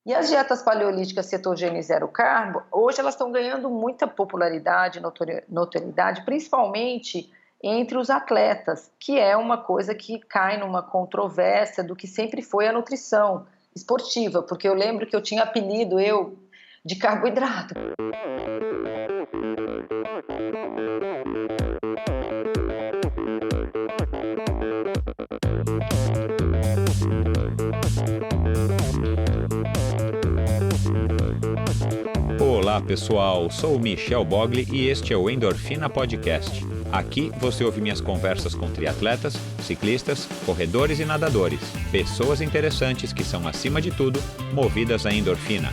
E as dietas paleolíticas cetogênica e zero carbo, hoje elas estão ganhando muita popularidade, notoriedade, principalmente entre os atletas, que é uma coisa que cai numa controvérsia do que sempre foi a nutrição esportiva, porque eu lembro que eu tinha apelido, de carboidrato. Olá pessoal, sou o Michel Bogli e este é o Endorfina Podcast. Aqui você ouve minhas conversas com triatletas, ciclistas, corredores e nadadores. Pessoas interessantes que são, acima de tudo, movidas à endorfina.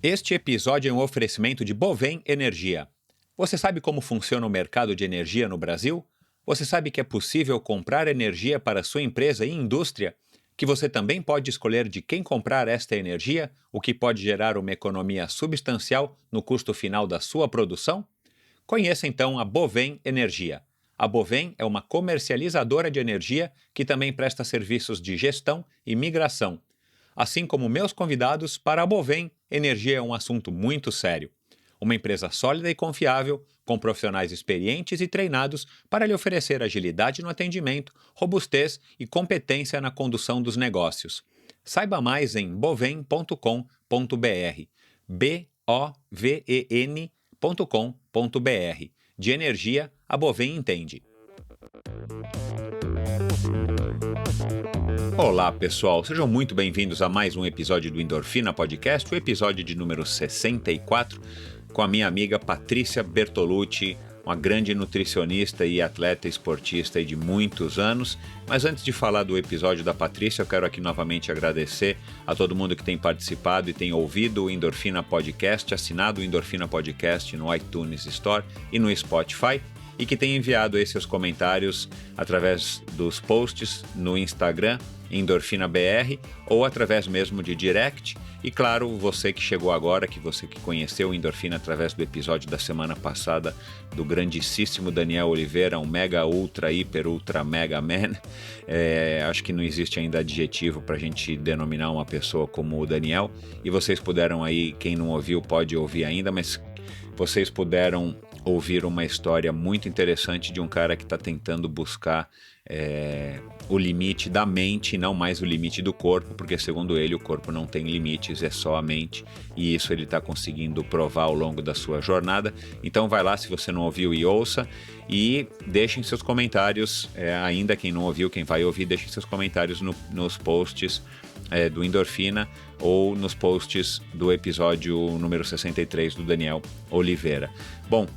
Este episódio é um oferecimento de Bovem Energia. Você sabe como funciona o mercado de energia no Brasil? Você sabe que é possível comprar energia para sua empresa e indústria? Que você também pode escolher de quem comprar esta energia, o que pode gerar uma economia substancial no custo final da sua produção? Conheça então a Bovem Energia. A Bovem é uma comercializadora de energia que também presta serviços de gestão e migração. Assim como meus convidados, para a Bovem, energia é um assunto muito sério. Uma empresa sólida e confiável, com profissionais experientes e treinados para lhe oferecer agilidade no atendimento, robustez e competência na condução dos negócios. Saiba mais em bovem.com.br, boven.com.br. De energia, a Bovem entende. Olá pessoal, sejam muito bem-vindos a mais um episódio do Endorfina Podcast, o episódio de número 64, com a minha amiga Patrícia Bertolucci, uma grande nutricionista e atleta esportista de muitos anos. Mas antes de falar do episódio da Patrícia, eu quero aqui novamente agradecer a todo mundo que tem participado e tem ouvido o Endorfina Podcast, assinado o Endorfina Podcast no iTunes Store e no Spotify, e que tem enviado aí seus comentários através dos posts no Instagram, EndorfinaBR, ou através mesmo de direct. E claro, você que chegou agora, que você que conheceu o Endorfina através do episódio da semana passada do grandíssimo Daniel Oliveira, um mega ultra, hiper ultra mega man. Acho que não existe ainda adjetivo para a gente denominar uma pessoa como o Daniel. E vocês puderam aí, quem não ouviu pode ouvir ainda, mas vocês puderam ouvir uma história muito interessante de um cara que está tentando buscar o limite da mente e não mais o limite do corpo, porque segundo ele o corpo não tem limites, é só a mente, e isso ele está conseguindo provar ao longo da sua jornada. Então vai lá, se você não ouviu, e ouça, e deixem seus comentários, ainda quem não ouviu, quem vai ouvir, deixem seus comentários nos posts do Endorfina ou nos posts do episódio número 63 do Daniel Oliveira. Bom,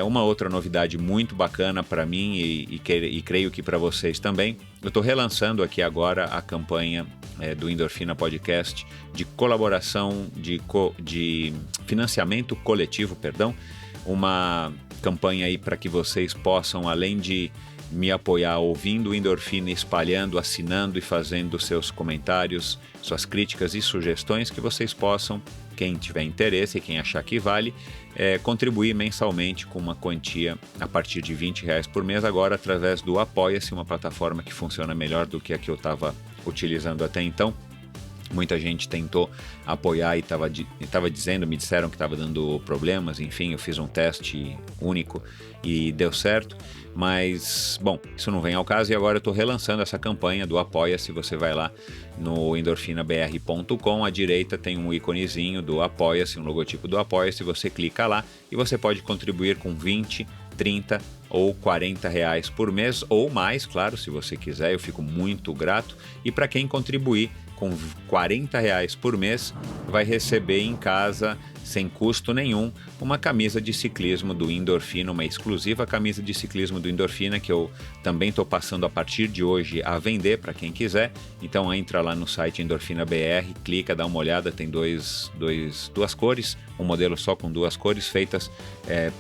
uma outra novidade muito bacana para mim e creio que para vocês também. Eu estou relançando aqui agora a campanha do Endorfina Podcast de colaboração, de financiamento coletivo, uma campanha aí para que vocês possam, além de me apoiar ouvindo o Endorfina, espalhando, assinando e fazendo seus comentários, suas críticas e sugestões, que vocês possam, quem tiver interesse e quem achar que vale, contribuir mensalmente com uma quantia a partir de R$20 por mês, agora através do Apoia-se, uma plataforma que funciona melhor do que a que eu estava utilizando até então. Muita gente tentou apoiar e me disseram que estava dando problemas, enfim, eu fiz um teste único e deu certo, mas, bom, isso não vem ao caso e agora eu estou relançando essa campanha do Apoia-se. Você vai lá no endorfinabr.com, à direita tem um íconezinho do Apoia-se, um logotipo do Apoia-se, você clica lá e você pode contribuir com 20, 30 ou R$40 por mês, ou mais, claro, se você quiser, eu fico muito grato. E para quem contribuir com R$40 por mês, vai receber em casa, sem custo nenhum, uma camisa de ciclismo do Endorfina, uma exclusiva camisa de ciclismo do Endorfina, que eu também estou passando a partir de hoje a vender para quem quiser. Então entra lá no site Endorfina BR, clica, dá uma olhada, tem duas cores, um modelo só com duas cores, feitas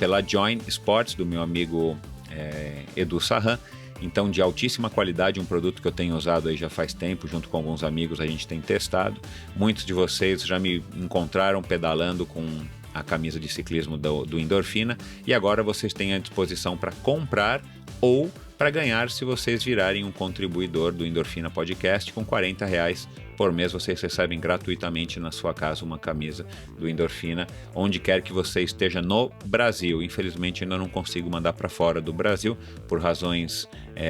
pela Join Sports, do meu amigo Edu Sarran. Então, de altíssima qualidade, um produto que eu tenho usado aí já faz tempo, junto com alguns amigos a gente tem testado. Muitos de vocês já me encontraram pedalando com a camisa de ciclismo do Endorfina, e agora vocês têm à disposição para comprar ou para ganhar se vocês virarem um contribuidor do Endorfina Podcast. Com R$40 por mês vocês recebem gratuitamente na sua casa uma camisa do Endorfina, onde quer que você esteja no Brasil. Infelizmente ainda não consigo mandar para fora do Brasil, por razões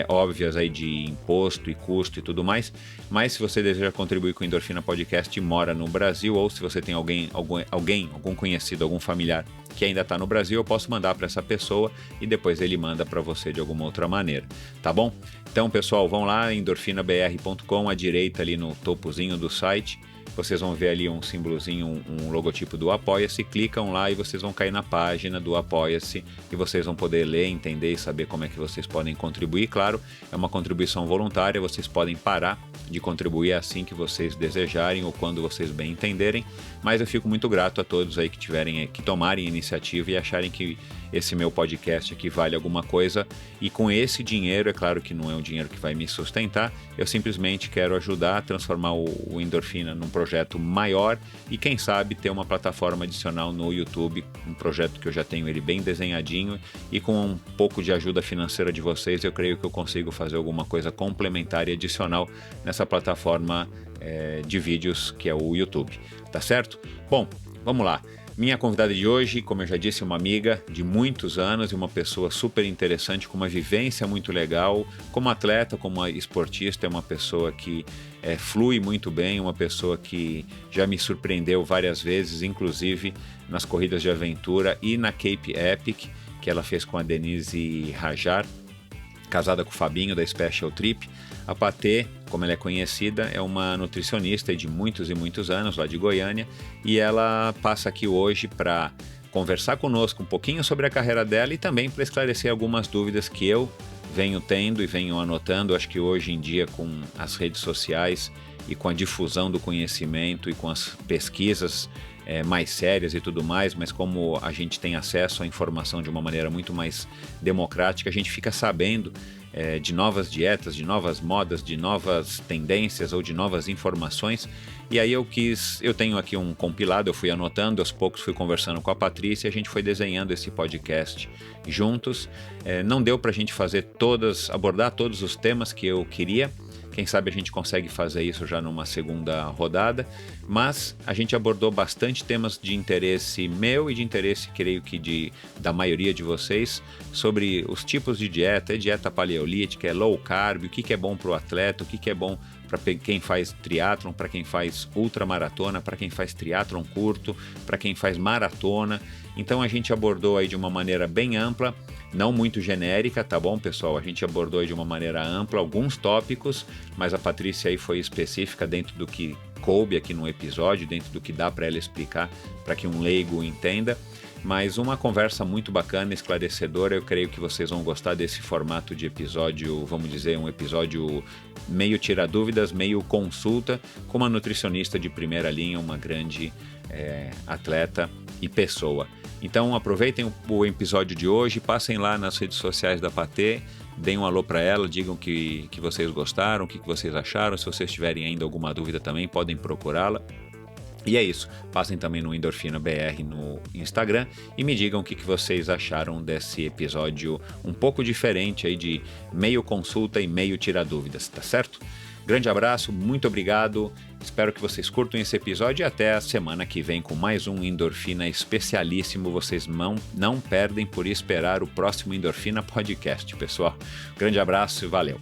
óbvias aí de imposto e custo e tudo mais, mas se você deseja contribuir com o Endorfina Podcast e mora no Brasil, ou se você tem algum conhecido, algum familiar que ainda está no Brasil, eu posso mandar para essa pessoa e depois ele manda para você de alguma outra maneira, tá bom? Então, pessoal, vão lá, endorfinabr.com, à direita ali no topozinho do site, vocês vão ver ali um símbolozinho, um logotipo do Apoia-se, clicam lá e vocês vão cair na página do Apoia-se e vocês vão poder ler, entender e saber como é que vocês podem contribuir. Claro, é uma contribuição voluntária, vocês podem parar de contribuir assim que vocês desejarem ou quando vocês bem entenderem, mas eu fico muito grato a todos aí que tomarem iniciativa e acharem que esse meu podcast aqui vale alguma coisa, e com esse dinheiro, é claro que não é um dinheiro que vai me sustentar, eu simplesmente quero ajudar a transformar o Endorfina num projeto maior e quem sabe ter uma plataforma adicional no YouTube, um projeto que eu já tenho ele bem desenhadinho, e com um pouco de ajuda financeira de vocês eu creio que eu consigo fazer alguma coisa complementar e adicional nessa plataforma de vídeos que é o YouTube, tá certo? Bom, vamos lá. Minha convidada de hoje, como eu já disse, é uma amiga de muitos anos e uma pessoa super interessante, com uma vivência muito legal. Como atleta, como esportista, é uma pessoa que flui muito bem, uma pessoa que já me surpreendeu várias vezes, inclusive nas corridas de aventura e na Cape Epic, que ela fez com a Denise Rajar, casada com o Fabinho da Special Trip. A Patê, como ela é conhecida, é uma nutricionista de muitos e muitos anos, lá de Goiânia, e ela passa aqui hoje para conversar conosco um pouquinho sobre a carreira dela e também para esclarecer algumas dúvidas que eu venho tendo e venho anotando. Acho que hoje em dia, com as redes sociais e com a difusão do conhecimento e com as pesquisas mais sérias e tudo mais, mas como a gente tem acesso à informação de uma maneira muito mais democrática, a gente fica sabendo de novas dietas, de novas modas, de novas tendências ou de novas informações. E aí eu tenho aqui um compilado, eu fui anotando, aos poucos fui conversando com a Patrícia, a gente foi desenhando esse podcast juntos. Não deu pra gente abordar todos os temas que eu queria. Quem sabe a gente consegue fazer isso já numa segunda rodada, mas a gente abordou bastante temas de interesse meu e de interesse, creio que da maioria de vocês, sobre os tipos de dieta, dieta paleolítica, low carb, o que é bom para o atleta, o que é bom para quem faz triatlon, para quem faz ultramaratona, para quem faz triatlon curto, para quem faz maratona. Então a gente abordou aí de uma maneira bem ampla, não muito genérica, tá bom, pessoal? A gente abordou aí de uma maneira ampla alguns tópicos, mas a Patrícia aí foi específica dentro do que coube aqui no episódio, dentro do que dá para ela explicar, para que um leigo entenda. Mas uma conversa muito bacana, esclarecedora. Eu creio que vocês vão gostar desse formato de episódio, vamos dizer, um episódio meio tira dúvidas, meio consulta, com uma nutricionista de primeira linha, uma grande atleta e pessoa. Então aproveitem o episódio de hoje, passem lá nas redes sociais da Patê, deem um alô para ela, digam que vocês gostaram, o que vocês acharam. Se vocês tiverem ainda alguma dúvida também, podem procurá-la. E é isso, passem também no Endorfina BR no Instagram e me digam o que vocês acharam desse episódio um pouco diferente aí, de meio consulta e meio tirar dúvidas, tá certo? Grande abraço, muito obrigado, espero que vocês curtam esse episódio e até a semana que vem com mais um Endorfina especialíssimo. Vocês não perdem por esperar o próximo Endorfina Podcast, pessoal. Grande abraço e valeu!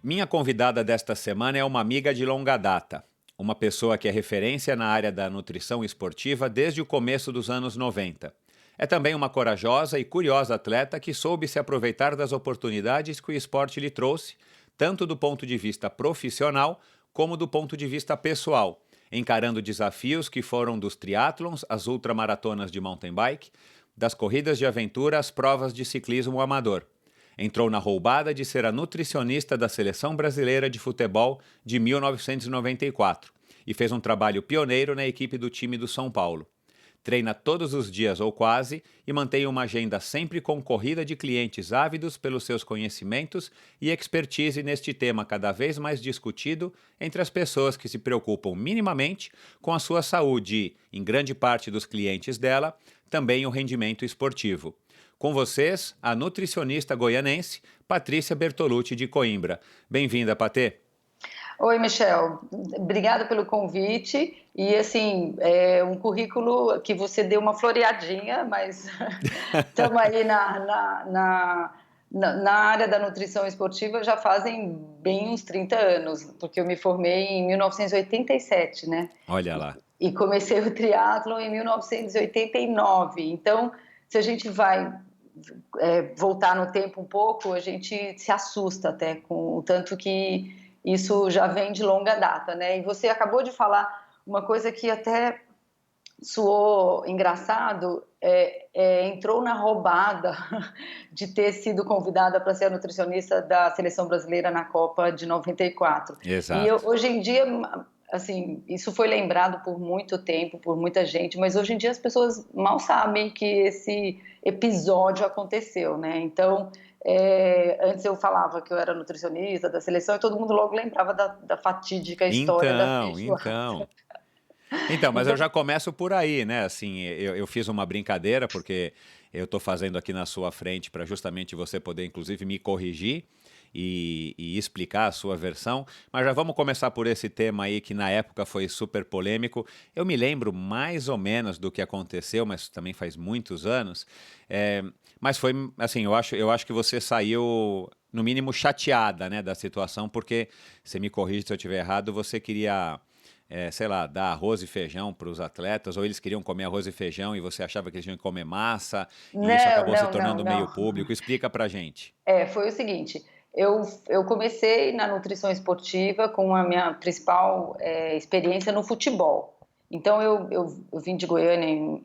Minha convidada desta semana é uma amiga de longa data, uma pessoa que é referência na área da nutrição esportiva desde o começo dos anos 90. É também uma corajosa e curiosa atleta que soube se aproveitar das oportunidades que o esporte lhe trouxe, tanto do ponto de vista profissional como do ponto de vista pessoal, encarando desafios que foram dos triatlons às ultramaratonas de mountain bike, das corridas de aventura às provas de ciclismo amador. Entrou na roubada de ser a nutricionista da Seleção Brasileira de Futebol de 1994 e fez um trabalho pioneiro na equipe do time do São Paulo. treina todos os dias ou quase e mantém uma agenda sempre concorrida de clientes ávidos pelos seus conhecimentos e expertise neste tema cada vez mais discutido entre as pessoas que se preocupam minimamente com a sua saúde e, em grande parte dos clientes dela, também o rendimento esportivo. Com vocês, a nutricionista goianense Patrícia Bertolucci de Coimbra. Bem-vinda, Patê. Oi, Michel. Obrigada pelo convite. E, assim, é um currículo que você deu uma floreadinha, mas estamos aí na área da nutrição esportiva já fazem bem uns 30 anos, porque eu me formei em 1987, né? Olha lá. E comecei o triatlon em 1989. Então, se a gente vai voltar no tempo um pouco, a gente se assusta até com o tanto que isso já vem de longa data, né? E você acabou de falar uma coisa que até soou engraçado, entrou na roubada de ter sido convidada para ser a nutricionista da seleção brasileira na Copa de 94. Exato. E hoje em dia, assim, isso foi lembrado por muito tempo, por muita gente, mas hoje em dia as pessoas mal sabem que esse episódio aconteceu, né? Então, antes eu falava que eu era nutricionista da seleção e todo mundo logo lembrava da fatídica história da feijoada. Então, mas eu já começo por aí, né? Assim, eu fiz uma brincadeira, porque eu estou fazendo aqui na sua frente para justamente você poder, inclusive, me corrigir e explicar a sua versão. Mas já vamos começar por esse tema aí que na época foi super polêmico. Eu me lembro mais ou menos do que aconteceu, mas também faz muitos anos. Mas foi assim, eu acho que você saiu, no mínimo, chateada, né, da situação, porque, você me corrige se eu estiver errado, você queria, sei lá, dar arroz e feijão para os atletas, ou eles queriam comer arroz e feijão e você achava que eles tinham que comer massa, e isso acabou se tornando meio público. Explica pra gente. Foi o seguinte, eu comecei na nutrição esportiva com a minha principal experiência no futebol. Então, eu vim de Goiânia em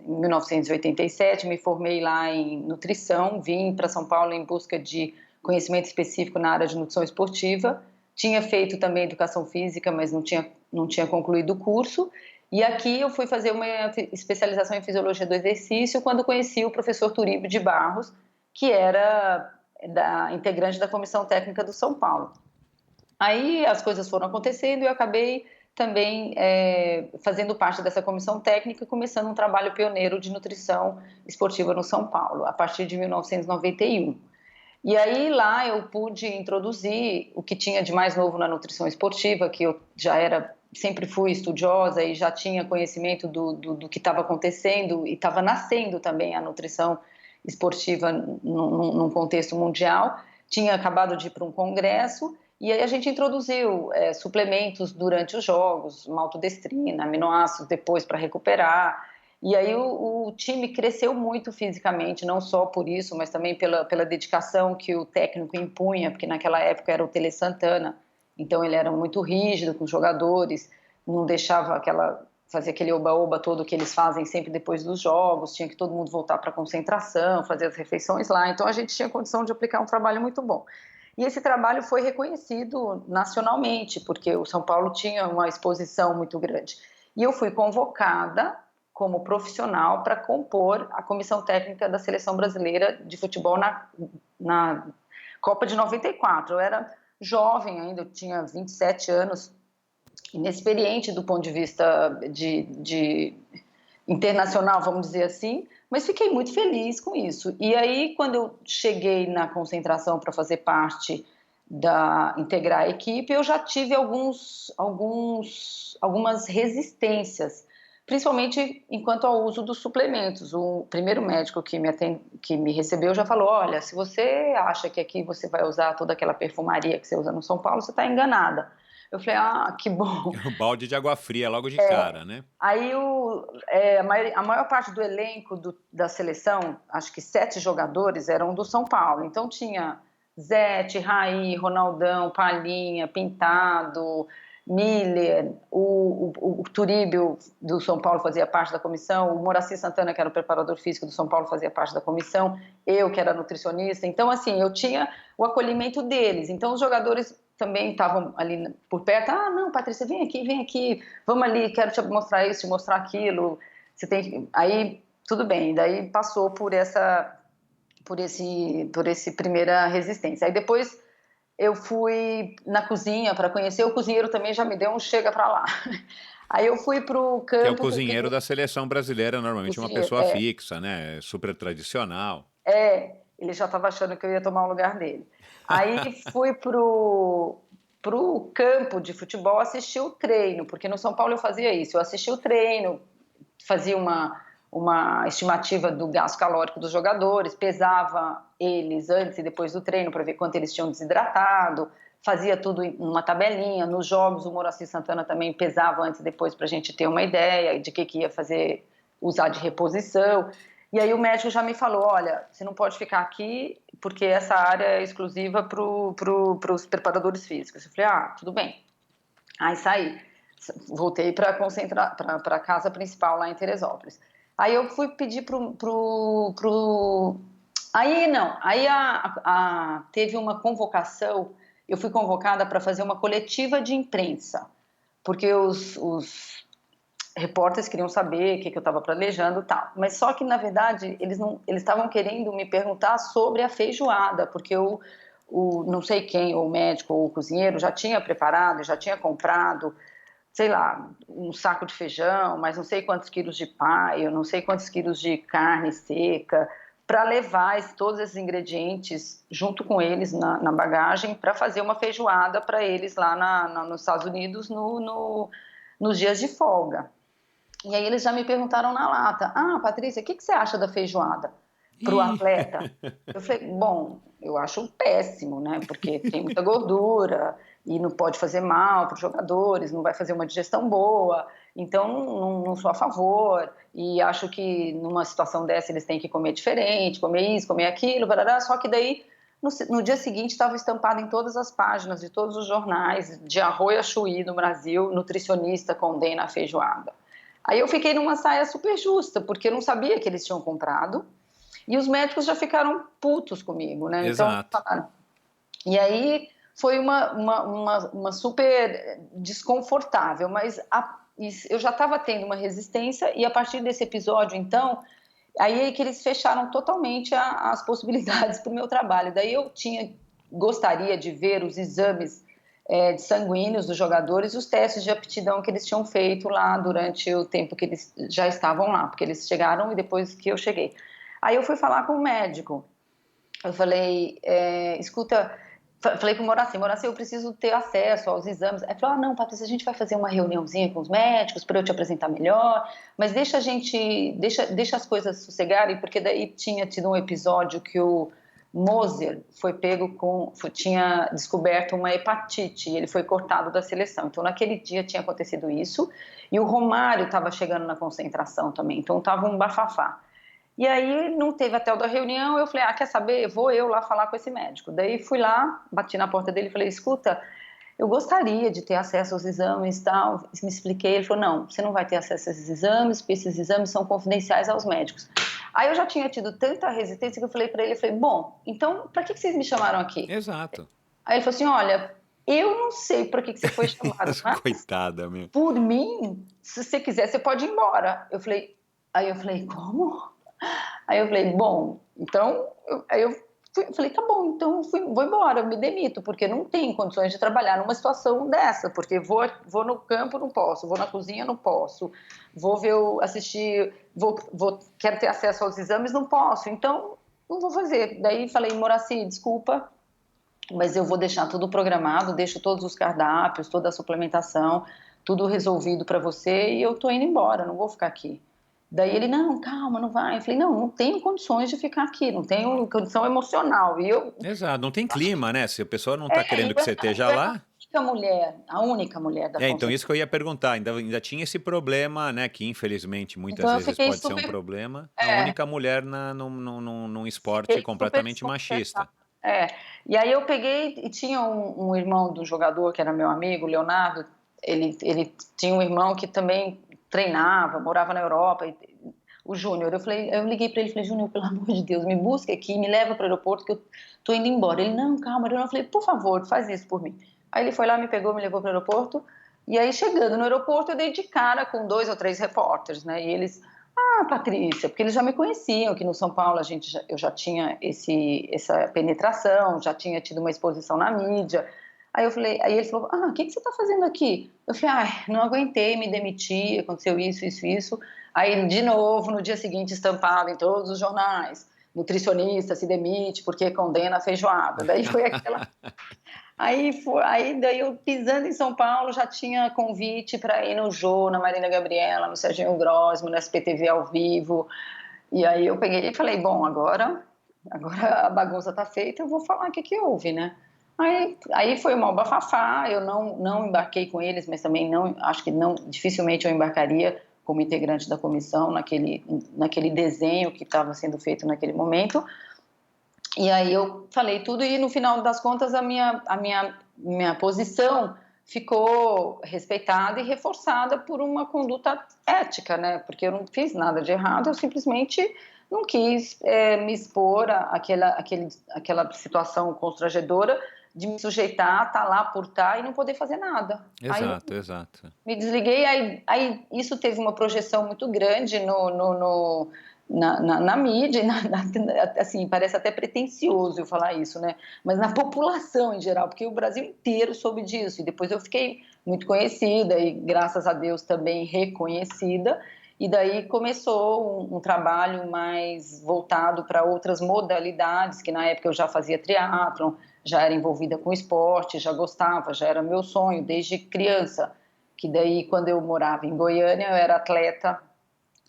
1987, me formei lá em nutrição, vim para São Paulo em busca de conhecimento específico na área de nutrição esportiva. Tinha feito também educação física, mas não tinha concluído o curso. E aqui eu fui fazer uma especialização em fisiologia do exercício quando conheci o professor Turíbio de Barros, que era integrante da comissão técnica do São Paulo. Aí as coisas foram acontecendo e eu acabei também fazendo parte dessa comissão técnica e começando um trabalho pioneiro de nutrição esportiva no São Paulo, a partir de 1991. E aí lá eu pude introduzir o que tinha de mais novo na nutrição esportiva, que eu sempre fui estudiosa e já tinha conhecimento do que estava acontecendo e estava nascendo também a nutrição esportiva num contexto mundial. Tinha acabado de ir para um congresso e aí a gente introduziu suplementos durante os jogos, maltodestrina, aminoácidos depois para recuperar. E aí o time cresceu muito fisicamente, não só por isso, mas também pela dedicação que o técnico impunha, porque naquela época era o Tele Santana, então ele era muito rígido com os jogadores, não deixava fazer aquele oba-oba todo que eles fazem sempre depois dos jogos, tinha que todo mundo voltar para a concentração, fazer as refeições lá, então a gente tinha condição de aplicar um trabalho muito bom. E esse trabalho foi reconhecido nacionalmente, porque o São Paulo tinha uma exposição muito grande. E eu fui convocada como profissional para compor a comissão técnica da Seleção Brasileira de Futebol na Copa de 94. Eu era jovem ainda, eu tinha 27 anos, inexperiente do ponto de vista de internacional, vamos dizer assim, mas fiquei muito feliz com isso. E aí, quando eu cheguei na concentração para fazer parte integrar a equipe, eu já tive algumas resistências, principalmente enquanto ao uso dos suplementos. O primeiro médico que me recebeu já falou: olha, se você acha que aqui você vai usar toda aquela perfumaria que você usa no São Paulo, você está enganada. Eu falei: que bom. Um balde de água fria logo de cara, né? Aí a maior parte do elenco da seleção, acho que 7 jogadores, eram do São Paulo. Então tinha Zete, Raí, Ronaldão, Palhinha, Pintado, Miller, o Turíbio do São Paulo fazia parte da comissão, o Moraci Santana, que era o preparador físico do São Paulo, fazia parte da comissão, eu, que era nutricionista. Então, assim, eu tinha o acolhimento deles. Então, os jogadores também estavam ali por perto. Não, Patrícia, vem aqui, vamos ali, quero te mostrar isso, te mostrar aquilo. você tem que... Aí, tudo bem, daí passou por esse primeira resistência. Aí depois eu fui na cozinha para conhecer, o cozinheiro também já me deu um chega para lá. Aí eu fui pro campo... Que é o cozinheiro da seleção brasileira, normalmente uma pessoa é, fixa, né? Super tradicional. ele já estava achando que eu ia tomar o lugar dele. Aí fui pro campo de futebol assistir o treino, porque no São Paulo eu fazia isso, eu assistia o treino, fazia uma estimativa do gasto calórico dos jogadores, pesava eles antes e depois do treino para ver quanto eles tinham desidratado, fazia tudo em uma tabelinha. Nos jogos, o Moacir Santana também pesava antes e depois para a gente ter uma ideia de que ia fazer, usar de reposição. E aí o médico já me falou, olha, você não pode ficar aqui porque essa área é exclusiva para os preparadores físicos. Eu falei, tudo bem. Aí saí, voltei para a casa principal lá em Teresópolis. Aí eu fui pedir Aí não, aí teve uma convocação, eu fui convocada para fazer uma coletiva de imprensa, porque os repórteres queriam saber o que eu estava planejando e tal. Mas só que, na verdade, eles estavam querendo me perguntar sobre a feijoada, porque não sei quem, ou o médico ou o cozinheiro, já tinha preparado, já tinha comprado, sei lá, um saco de feijão, mas não sei quantos quilos de paio, não sei quantos quilos de carne seca, para levar todos esses ingredientes junto com eles na bagagem para fazer uma feijoada para eles lá nos Estados Unidos nos dias de folga. E aí eles já me perguntaram na lata, Patrícia, o que você acha da feijoada para o atleta? Eu falei, bom, eu acho péssimo, né? Porque tem muita gordura e não pode fazer mal para os jogadores, não vai fazer uma digestão boa, então não sou a favor. E acho que numa situação dessa eles têm que comer diferente, comer isso, comer aquilo, barará. Só que daí no dia seguinte estava estampado em todas as páginas de todos os jornais, de arroz a chuí no Brasil, nutricionista condena a feijoada. Aí eu fiquei numa saia super justa, porque eu não sabia que eles tinham comprado, e os médicos já ficaram putos comigo, né? Exato. Então, e aí foi uma super desconfortável, mas eu já estava tendo uma resistência, e a partir desse episódio, então, aí é que eles fecharam totalmente as possibilidades para o meu trabalho. Daí eu gostaria de ver os exames de sanguíneos dos jogadores, os testes de aptidão que eles tinham feito lá durante o tempo que eles já estavam lá, porque eles chegaram e depois que eu cheguei. Aí eu fui falar com o médico, eu falei, escuta, falei com o Moacir, eu preciso ter acesso aos exames. Aí ele falou, não, Patrícia, a gente vai fazer uma reuniãozinha com os médicos para eu te apresentar melhor, mas deixa as coisas sossegarem, porque daí tinha tido um episódio que o Moser tinha descoberto uma hepatite e ele foi cortado da seleção. Então, naquele dia tinha acontecido isso. E o Romário estava chegando na concentração também. Então, estava um bafafá. E aí, não teve até o da reunião. Eu falei, quer saber? Vou eu lá falar com esse médico. Daí, fui lá, bati na porta dele e falei, escuta, eu gostaria de ter acesso aos exames e tal. Me expliquei. Ele falou, não, você não vai ter acesso a esses exames, porque esses exames são confidenciais aos médicos. Aí eu já tinha tido tanta resistência que eu falei para ele, bom, então, para que vocês me chamaram aqui? Exato. Aí ele falou assim, olha, eu não sei para que você foi chamado, mas coitada, meu. Por mim, se você quiser, você pode ir embora. Aí eu falei, como? Aí eu falei, bom, então, falei, tá bom, então vou embora, eu me demito, porque não tenho condições de trabalhar numa situação dessa, porque vou no campo, não posso, vou na cozinha, não posso, quero ter acesso aos exames, não posso, então não vou fazer. Daí falei, Moacir, desculpa, mas eu vou deixar tudo programado, deixo todos os cardápios, toda a suplementação, tudo resolvido para você e eu tô indo embora, não vou ficar aqui. Daí ele, não, calma, não vai. Eu falei, não tenho condições de ficar aqui, não tenho condição emocional. Exato, não tem clima, né? Se a pessoa não está querendo que você esteja lá... A única mulher da então isso que eu ia perguntar, ainda tinha esse problema, né, que infelizmente muitas vezes pode ser um problema, a única mulher num esporte completamente machista. E aí eu peguei e tinha um irmão do jogador que era meu amigo, Leonardo, ele tinha um irmão que também treinava, morava na Europa, o Júnior. Eu liguei para ele e falei, Júnior, pelo amor de Deus, me busca aqui, me leva para o aeroporto que eu tô indo embora. Ele, não, calma. Eu falei, por favor, faz isso por mim. Aí ele foi lá, me pegou, me levou para o aeroporto, e aí chegando no aeroporto eu dei de cara com 2 ou 3 repórteres, né, e eles, Ah, Patrícia, porque eles já me conheciam, que no São Paulo eu já tinha essa penetração, já tinha tido uma exposição na mídia. Aí ele falou, o que você está fazendo aqui? Eu falei, não aguentei, me demiti, aconteceu isso, isso, isso. Aí, de novo, no dia seguinte, estampado em todos os jornais, nutricionista se demite porque condena a feijoada. Daí foi aquela... Daí eu pisando em São Paulo, já tinha convite para ir no Jô, na Marília Gabriela, no Serginho Grosmo, no SPTV ao vivo. E aí eu peguei e falei, bom, agora a bagunça tá feita, eu vou falar o que houve, né? Aí foi uma bafafá, eu não embarquei com eles, mas também acho que dificilmente eu embarcaria como integrante da comissão naquele desenho que estava sendo feito naquele momento. E aí eu falei tudo e no final das contas a minha posição ficou respeitada e reforçada por uma conduta ética, né? Porque eu não fiz nada de errado, eu simplesmente não quis me expor àquela situação constrangedora de me sujeitar, estar lá por estar e não poder fazer nada. Exato, exato. Me desliguei, aí isso teve uma projeção muito grande na mídia, assim, parece até pretensioso eu falar isso, né? Mas na população em geral, porque o Brasil inteiro soube disso. E depois eu fiquei muito conhecida e, graças a Deus, também reconhecida. E daí começou um trabalho mais voltado para outras modalidades, que na época eu já fazia triatlon, já era envolvida com esporte, já gostava, já era meu sonho desde criança. Que daí, quando eu morava em Goiânia, eu era atleta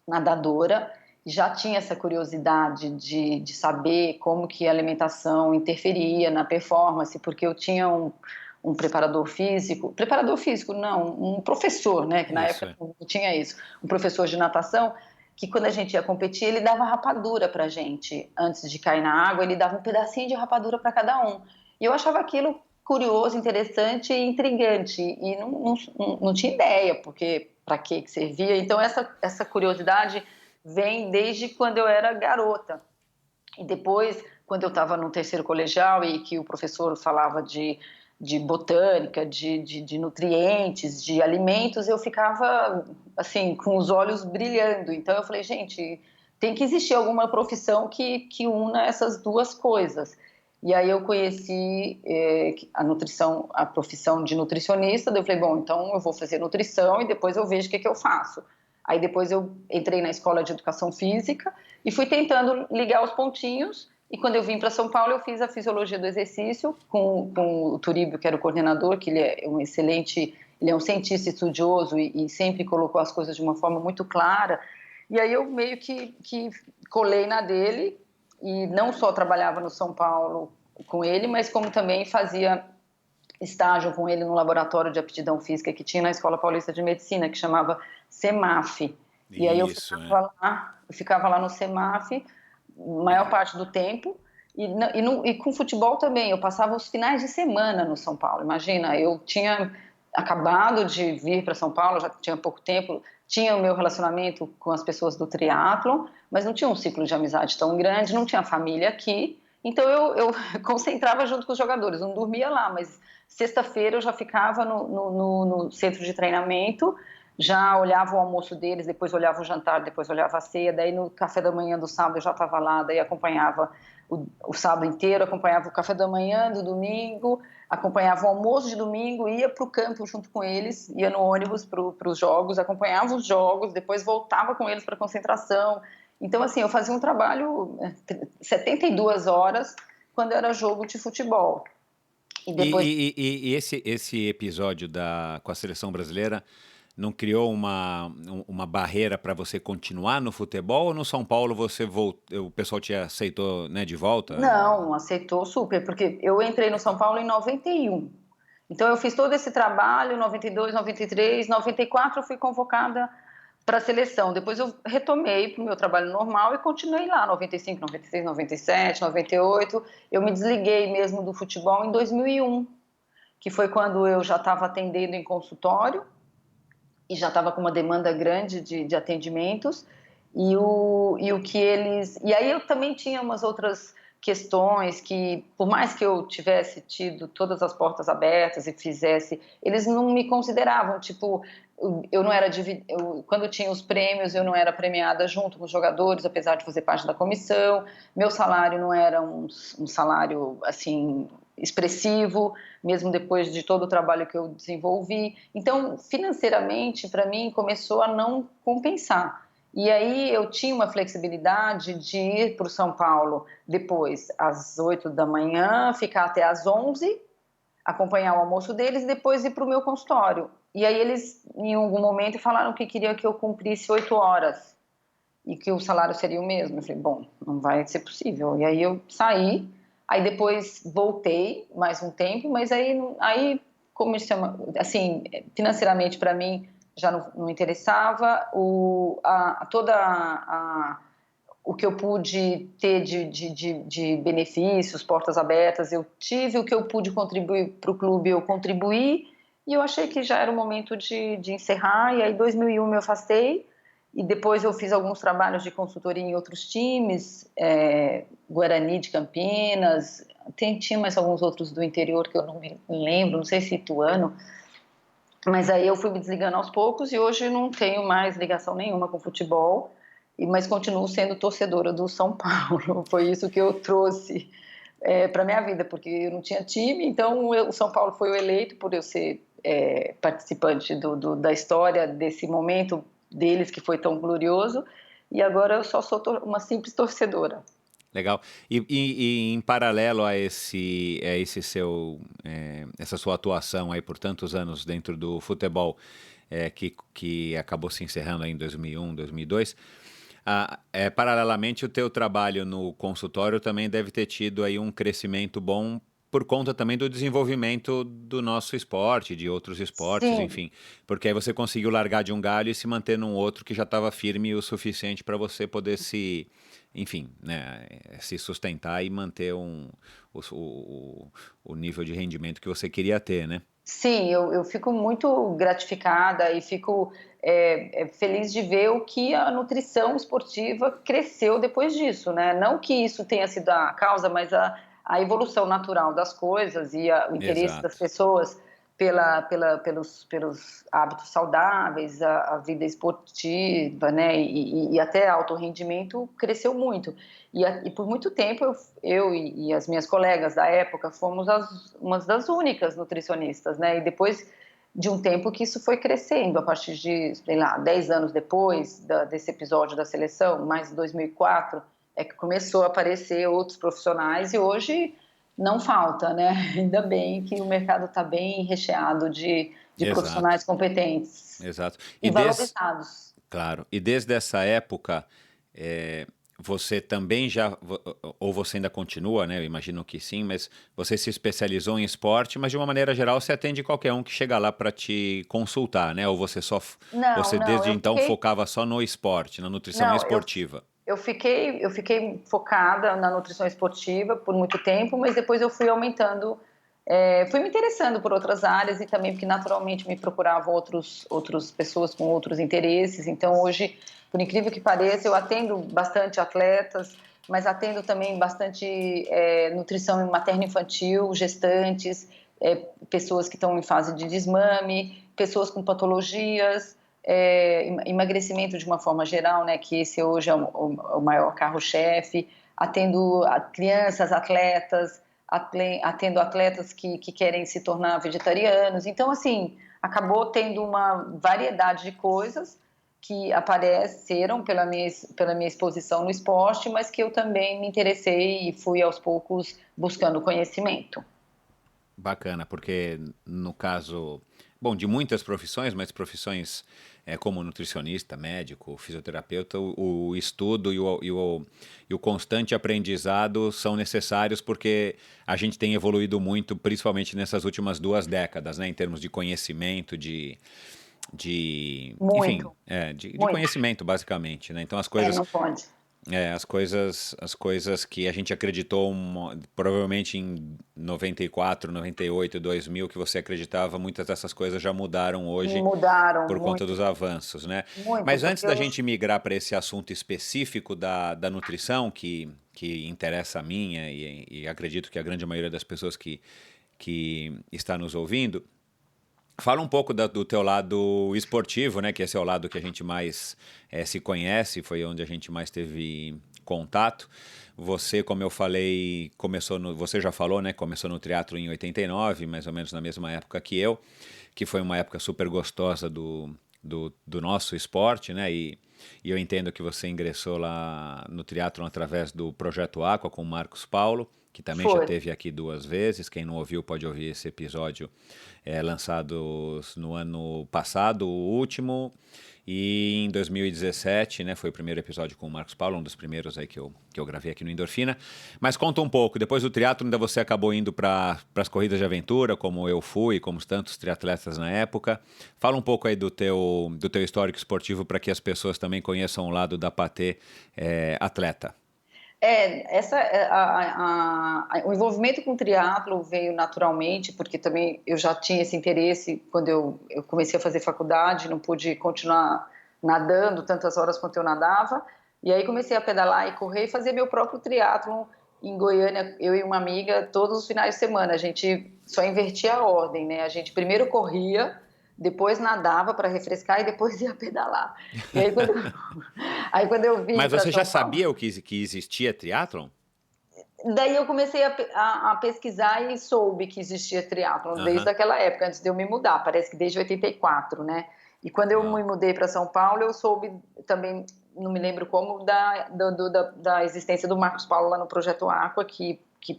nadadora, já tinha essa curiosidade de saber como que a alimentação interferia na performance, porque eu tinha um preparador físico não, um professor, né, que na época não tinha isso, um professor de natação, que quando a gente ia competir, ele dava rapadura pra gente, antes de cair na água, ele dava um pedacinho de rapadura para cada um, e eu achava aquilo curioso, interessante e intrigante, e não tinha ideia, porque para que servia, então essa curiosidade vem desde quando eu era garota. E depois, quando eu estava no terceiro colegial e que o professor falava de botânica, de nutrientes, de alimentos, eu ficava, assim, com os olhos brilhando. Então eu falei, gente, tem que existir alguma profissão que una essas duas coisas. E aí eu conheci a profissão de nutricionista, daí eu falei, bom, então eu vou fazer nutrição e depois eu vejo o que eu faço. Aí depois eu entrei na escola de educação física e fui tentando ligar os pontinhos. E quando eu vim para São Paulo, eu fiz a fisiologia do exercício com o Turíbio, que era o coordenador, que ele é um excelente, ele é um cientista estudioso e sempre colocou as coisas de uma forma muito clara. E aí eu meio que colei na dele e não só trabalhava no São Paulo com ele, mas como também fazia estágio com ele no laboratório de aptidão física que tinha na Escola Paulista de Medicina, que chamava CEMAF. E aí eu ficava lá no CEMAF a maior parte do tempo, e com futebol também. Eu passava os finais de semana no São Paulo. Imagina, eu tinha acabado de vir para São Paulo, já tinha pouco tempo, tinha o meu relacionamento com as pessoas do triatlon, mas não tinha um ciclo de amizade tão grande, não tinha família aqui, então eu concentrava junto com os jogadores, não dormia lá, mas sexta-feira eu já ficava no centro de treinamento, já olhava o almoço deles, depois olhava o jantar, depois olhava a ceia, daí no café da manhã do sábado eu já estava lá, daí acompanhava o sábado inteiro, acompanhava o café da manhã do domingo, acompanhava o almoço de domingo, ia para o campo junto com eles, ia no ônibus para os jogos, acompanhava os jogos, depois voltava com eles para a concentração. Então, assim, eu fazia um trabalho 72 horas quando era jogo de futebol. E, depois... esse episódio com a seleção brasileira não criou uma barreira para você continuar no futebol, ou no São Paulo o pessoal te aceitou, né, de volta? Não, aceitou super, porque eu entrei no São Paulo em 91. Então eu fiz todo esse trabalho, 92, 93, 94 eu fui convocada para a seleção. Depois eu retomei para o meu trabalho normal e continuei lá, 95, 96, 97, 98. Eu me desliguei mesmo do futebol em 2001, que foi quando eu já estava atendendo em consultório, e já estava com uma demanda grande de atendimentos, e o que eles... E aí eu também tinha umas outras questões que, por mais que eu tivesse tido todas as portas abertas e fizesse, eles não me consideravam, tipo, eu não era quando tinha os prêmios, eu não era premiada junto com os jogadores, apesar de fazer parte da comissão. Meu salário não era um salário assim expressivo, mesmo depois de todo o trabalho que eu desenvolvi. Então, financeiramente, para mim, começou a não compensar. E aí eu tinha uma flexibilidade de ir para o São Paulo depois às 8 da manhã, ficar até às 11, acompanhar o almoço deles e depois ir para o meu consultório. E aí eles, em algum momento, falaram que queriam que eu cumprisse 8 horas e que o salário seria o mesmo. Eu falei, bom, não vai ser possível. E aí eu saí, aí depois voltei mais um tempo, mas aí como chama, assim, financeiramente para mim já não interessava, o que eu pude ter de benefícios, portas abertas, eu tive, o que eu pude contribuir para o clube, eu contribuí, e eu achei que já era o momento de encerrar, e aí em 2001 me afastei, e depois eu fiz alguns trabalhos de consultoria em outros times, Guarani de Campinas, tinha mais alguns outros do interior que eu não me lembro, não sei se Ituano, mas aí eu fui me desligando aos poucos e hoje não tenho mais ligação nenhuma com futebol, mas continuo sendo torcedora do São Paulo. Foi isso que eu trouxe para a minha vida, porque eu não tinha time, então o São Paulo foi o eleito por eu ser participante da história desse momento deles que foi tão glorioso, e agora eu só sou uma simples torcedora. Legal. E em paralelo a essa sua atuação aí por tantos anos dentro do futebol, que acabou se encerrando aí em 2001, 2002, paralelamente o teu trabalho no consultório também deve ter tido aí um crescimento bom por conta também do desenvolvimento do nosso esporte, de outros esportes, Sim. enfim. Porque aí você conseguiu largar de um galho e se manter num outro que já estava firme o suficiente para você poder enfim, né, se sustentar e manter o nível de rendimento que você queria ter, né? Sim, eu fico muito gratificada e fico feliz de ver o que a nutrição esportiva cresceu depois disso, né? Não que isso tenha sido a causa, mas a evolução natural das coisas e o interesse das Exato. pessoas pelos hábitos saudáveis, a vida esportiva, né? E até alto rendimento cresceu muito. E por muito tempo eu e as minhas colegas da época fomos umas das únicas nutricionistas, né? E depois de um tempo que isso foi crescendo, a partir de, sei lá, 10 anos depois desse episódio da seleção, mais de 2004, é que começou a aparecer outros profissionais e hoje não falta, né? Ainda bem que o mercado está bem recheado de Exato, profissionais competentes exato. e valorizados. Claro, e desde essa época, você também ou você ainda continua, né? Eu imagino que sim, mas você se especializou em esporte, mas de uma maneira geral você atende qualquer um que chega lá para te consultar, né? Ou você Não, desde eu então fiquei, focava só no esporte, na nutrição não, esportiva. eu fiquei focada na nutrição esportiva por muito tempo, mas depois eu fui aumentando, fui me interessando por outras áreas e também porque naturalmente me procuravam outras pessoas com outros interesses. Então hoje, por incrível que pareça, eu atendo bastante atletas, mas atendo também bastante nutrição materno-infantil, gestantes, pessoas que estão em fase de desmame, pessoas com patologias, emagrecimento de uma forma geral, né, que esse hoje é o maior carro-chefe, atendo crianças, atletas, atendo atletas que querem se tornar vegetarianos. Então, assim, acabou tendo uma variedade de coisas que apareceram pela minha exposição no esporte, mas que eu também me interessei e fui aos poucos buscando conhecimento. Bacana, porque no caso, bom, de muitas profissões, mas profissões como nutricionista, médico, fisioterapeuta, o estudo e o constante aprendizado são necessários porque a gente tem evoluído muito, principalmente nessas últimas 2 décadas, né, em termos de conhecimento, enfim, Muito, de muito. conhecimento, basicamente, né? Então as coisas Não pode. As coisas que a gente acreditou, provavelmente em 94, 98, 2000, que você acreditava, muitas dessas coisas já mudaram hoje Mudaram por conta muito, dos avanços, né? muito, Mas antes porque da eu... gente migrar para esse assunto específico da nutrição, que interessa a minha e acredito que a grande maioria das pessoas que está nos ouvindo, fala um pouco do teu lado esportivo, né? Que esse é o lado que a gente mais se conhece, foi onde a gente mais teve contato. Você, como eu falei, você já falou, né? Começou no triatlo em 89, mais ou menos na mesma época que eu, que foi uma época super gostosa do nosso esporte, né? E eu entendo que você ingressou lá no triatlon através do Projeto Aqua com o Marcos Paulo, que também já Foi. esteve aqui 2 vezes. Quem não ouviu pode ouvir esse episódio lançado no ano passado, o último. E em 2017, né, foi o primeiro episódio com o Marcos Paulo, um dos primeiros aí que eu gravei aqui no Endorfina. Mas conta um pouco, depois do triatlo ainda você acabou indo para as corridas de aventura, como eu fui, como tantos triatletas na época. Fala um pouco aí do teu histórico esportivo para que as pessoas também conheçam o lado da Patê atleta. O envolvimento com o triatlo veio naturalmente, porque também eu já tinha esse interesse quando eu comecei a fazer faculdade, não pude continuar nadando tantas horas quanto eu nadava, e aí comecei a pedalar e correr e fazer meu próprio triatlo em Goiânia, eu e uma amiga, todos os finais de semana. A gente só invertia a ordem, né? A gente primeiro corria, depois nadava para refrescar e depois ia pedalar. E aí quando eu vim Mas para você já São Paulo... sabia que existia triatlon? Daí eu comecei a pesquisar e soube que existia triatlon desde Aham. aquela época, antes de eu me mudar, parece que desde 84, né? E quando eu me Uau. mudei para São Paulo, eu soube também, não me lembro como, da existência do Marcos Paulo lá no Projeto Aqua, que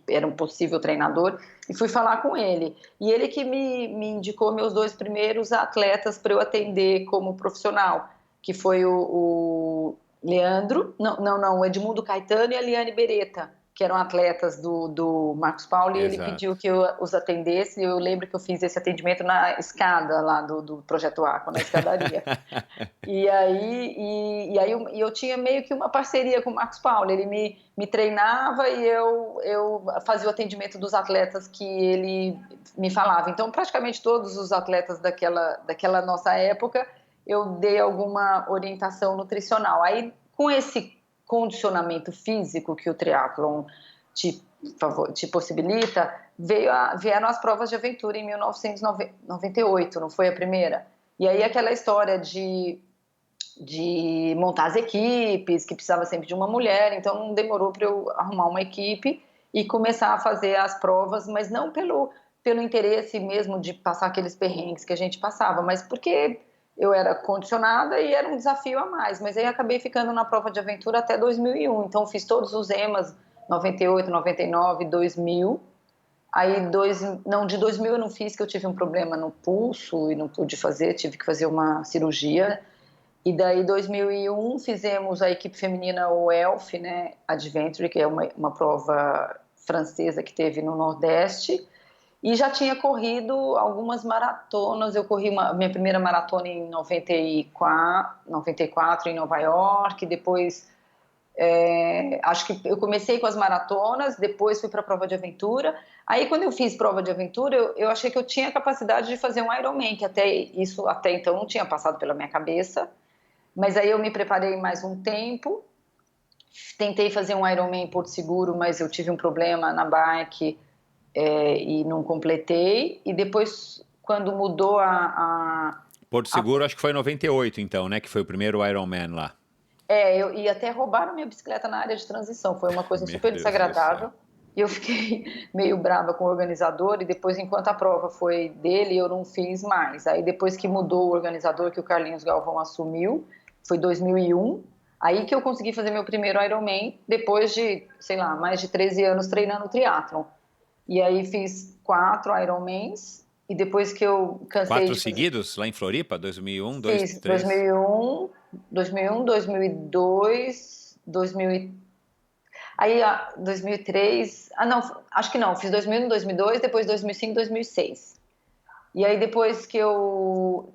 era um possível treinador, e fui falar com ele. E ele que me indicou meus 2 primeiros atletas para eu atender como profissional, que foi o Leandro, o Edmundo Caetano e a Liane Beretta, que eram atletas do Marcos Paulo, e ele pediu Exato. que eu os atendesse. Eu lembro que eu fiz esse atendimento na escada lá do Projeto Aqua, na escadaria. E aí eu tinha meio que uma parceria com o Marcos Paulo. Ele me treinava e eu fazia o atendimento dos atletas que ele me falava. Então, praticamente todos os atletas daquela nossa época, eu dei alguma orientação nutricional. Aí, com esse condicionamento físico que o triatlon te possibilita, vieram as provas de aventura em 1998, não foi a primeira? E aí aquela história de montar as equipes, que precisava sempre de uma mulher, então não demorou para eu arrumar uma equipe e começar a fazer as provas, mas não pelo interesse mesmo de passar aqueles perrengues que a gente passava, mas porque eu era condicionada e era um desafio a mais. Mas aí acabei ficando na prova de aventura até 2001, então fiz todos os EMAs, 98, 99, 2000. Aí, de 2000 eu não fiz, que eu tive um problema no pulso e não pude fazer, tive que fazer uma cirurgia. E daí, 2001, fizemos a equipe feminina, o ELF, né, Adventure, que é uma prova francesa que teve no Nordeste. E já tinha corrido algumas maratonas. Eu corri minha primeira maratona em 94 em Nova York. Depois, acho que eu comecei com as maratonas, depois fui para a prova de aventura. Aí, quando eu fiz prova de aventura, eu achei que eu tinha capacidade de fazer um Ironman, que até então não tinha passado pela minha cabeça. Mas aí eu me preparei mais um tempo, tentei fazer um Ironman em Porto Seguro, mas eu tive um problema na bike e não completei. E depois, quando mudou Porto Seguro, acho que foi em 98, então, né? Que foi o primeiro Ironman lá. E até roubaram minha bicicleta na área de transição. Foi uma coisa Meu super Deus do céu. desagradável. E eu fiquei meio brava com o organizador. E depois, enquanto a prova foi dele, eu não fiz mais. Aí depois que mudou o organizador, que o Carlinhos Galvão assumiu, foi 2001. Aí que eu consegui fazer meu primeiro Ironman, depois de, sei lá, mais de 13 anos treinando triatlon. E aí fiz 4 Ironmans. E depois que eu cansei 4 de fazer... seguidos lá em Floripa? 2001, 2, Fiz 3? 2001, 2002, 2000, aí 2003, não, acho que não, fiz 2001, 2002, depois 2005, 2006. E aí depois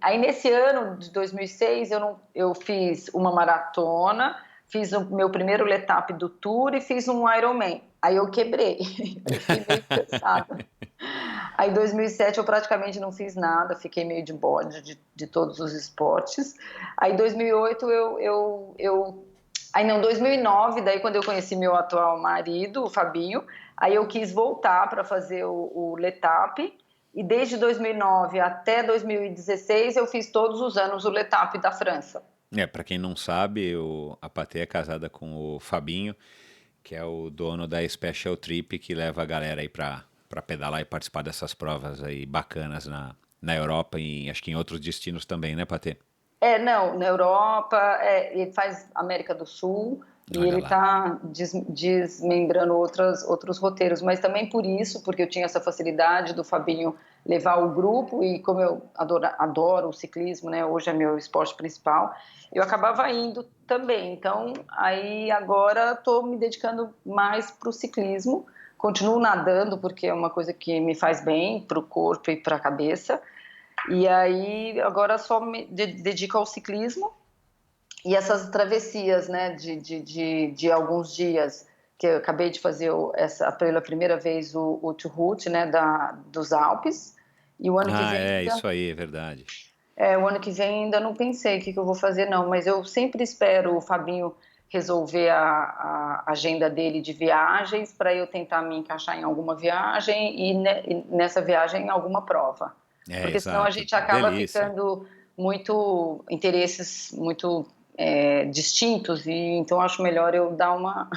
aí nesse ano de 2006 eu fiz uma maratona, fiz o meu primeiro letap do Tour e fiz um Ironman. Aí eu quebrei, eu fiquei meio cansada. Aí em 2007 eu praticamente não fiz nada, fiquei meio de bode de todos os esportes. Aí em 2008 Aí não, 2009, daí quando eu conheci meu atual marido, o Fabinho, aí eu quis voltar para fazer o Letap, e desde 2009 até 2016 eu fiz todos os anos o Letap da França. Para quem não sabe, a Patê é casada com o Fabinho, que é o dono da Special Trip, que leva a galera aí para pedalar e participar dessas provas aí bacanas na Europa e acho que em outros destinos também, né, Patê? Não, na Europa, ele faz América do Sul e Olha ele lá. está desmembrando outros roteiros, mas também por isso, porque eu tinha essa facilidade do Fabinho levar o grupo e como eu adoro o ciclismo, né, hoje é meu esporte principal, eu acabava indo também. Então, aí agora estou me dedicando mais para o ciclismo, continuo nadando porque é uma coisa que me faz bem para o corpo e para a cabeça. E aí agora só me dedico ao ciclismo e essas travessias, né, de alguns dias, que eu acabei de fazer pela primeira vez o Route, né, dos Alpes, e o ano que Ah, vem é, ainda, isso aí, é verdade. o ano que vem ainda não pensei o que eu vou fazer não, mas eu sempre espero o Fabinho resolver a agenda dele de viagens para eu tentar me encaixar em alguma viagem e nessa viagem em alguma prova. É, Porque senão a exato. gente acaba Delícia. ficando interesses muito distintos, e então acho melhor eu dar uma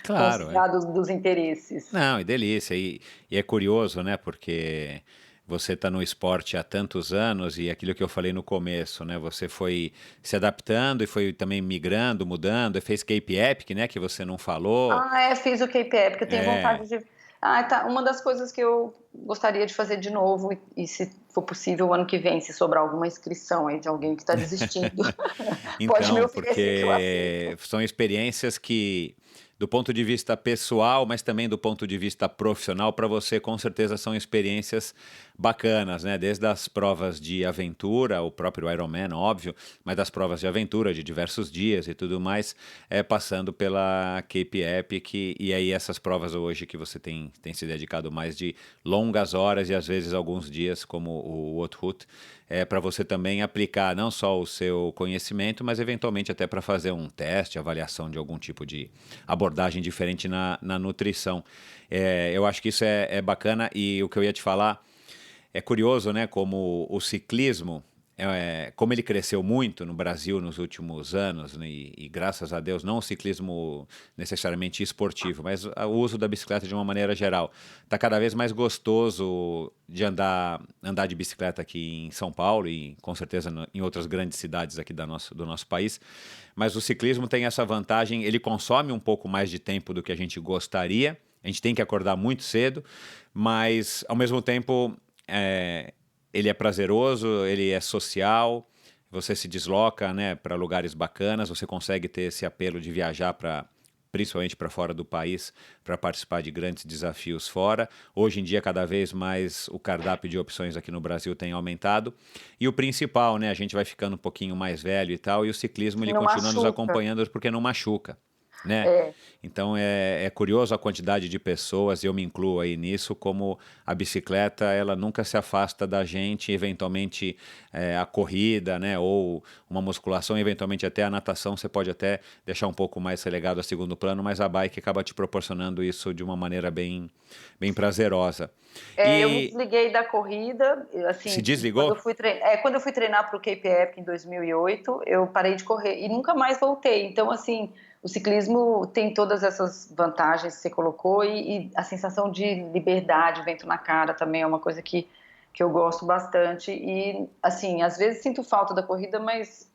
Claro, é. conciliada dos interesses. Não, e delícia. E é curioso, né? Porque você está no esporte há tantos anos e aquilo que eu falei no começo, né? Você foi se adaptando e foi também migrando, mudando, e fez Cape Epic, né? Que você não falou. Fiz o Cape Epic, eu tenho É. vontade de... tá. Uma das coisas que eu gostaria de fazer de novo, e se for possível, o ano que vem, se sobrar alguma inscrição aí de alguém que está desistindo, pode me Então, oferecer que eu aceito. porque são experiências que, do ponto de vista pessoal, mas também do ponto de vista profissional, para você com certeza são experiências bacanas, né? Desde as provas de aventura, o próprio Ironman, óbvio, mas das provas de aventura de diversos dias e tudo mais, passando pela Cape Epic, e aí essas provas hoje que você tem se dedicado mais de longas horas e às vezes alguns dias, como o Outroute, para você também aplicar não só o seu conhecimento, mas eventualmente até para fazer um teste, avaliação de algum tipo de abordagem diferente na nutrição. Eu acho que isso é bacana e o que eu ia te falar é curioso, né? Como o ciclismo, como ele cresceu muito no Brasil nos últimos anos, né, e graças a Deus, não o ciclismo necessariamente esportivo, mas o uso da bicicleta de uma maneira geral. Está cada vez mais gostoso de andar de bicicleta aqui em São Paulo e com certeza em outras grandes cidades aqui do nosso país. Mas o ciclismo tem essa vantagem, ele consome um pouco mais de tempo do que a gente gostaria. A gente tem que acordar muito cedo, mas ao mesmo tempo ele é prazeroso, ele é social, você se desloca, né, para lugares bacanas, você consegue ter esse apelo de viajar principalmente para fora do país, para participar de grandes desafios fora. Hoje em dia, cada vez mais o cardápio de opções aqui no Brasil tem aumentado. E o principal, né, a gente vai ficando um pouquinho mais velho e tal, e o ciclismo ele Não continua nos machuca. acompanhando porque não machuca, né? É, Então é curioso a quantidade de pessoas, e eu me incluo aí nisso, como a bicicleta ela nunca se afasta da gente, eventualmente a corrida, né, ou uma musculação, eventualmente até a natação, você pode até deixar um pouco mais relegado a segundo plano, mas a bike acaba te proporcionando isso de uma maneira bem prazerosa. eu me E desliguei da corrida, se assim, desligou? quando eu fui treinar para o Cape Epic em 2008, eu parei de correr e nunca mais voltei. Então, assim, o ciclismo tem todas essas vantagens que você colocou e a sensação de liberdade, vento na cara também é uma coisa que eu gosto bastante. E, assim, às vezes sinto falta da corrida, mas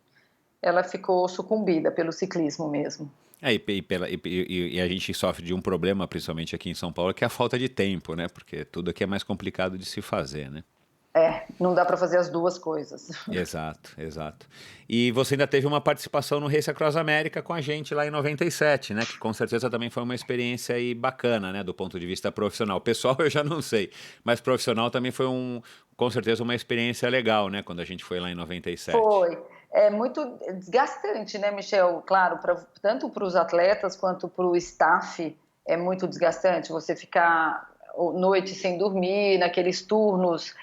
ela ficou sucumbida pelo ciclismo mesmo. E a gente sofre de um problema, principalmente aqui em São Paulo, que é a falta de tempo, né? Porque tudo aqui é mais complicado de se fazer, né? Não dá para fazer as duas coisas. Exato, exato. E você ainda teve uma participação no Race Across America com a gente lá em 97, né? Que com certeza também foi uma experiência aí bacana, né? Do ponto de vista profissional. Pessoal, eu já não sei, mas profissional também foi com certeza uma experiência legal, né? Quando a gente foi lá em 97. Foi. É muito desgastante, né, Michel? Claro, tanto para os atletas quanto para o staff é muito desgastante você ficar noite sem dormir, naqueles turnos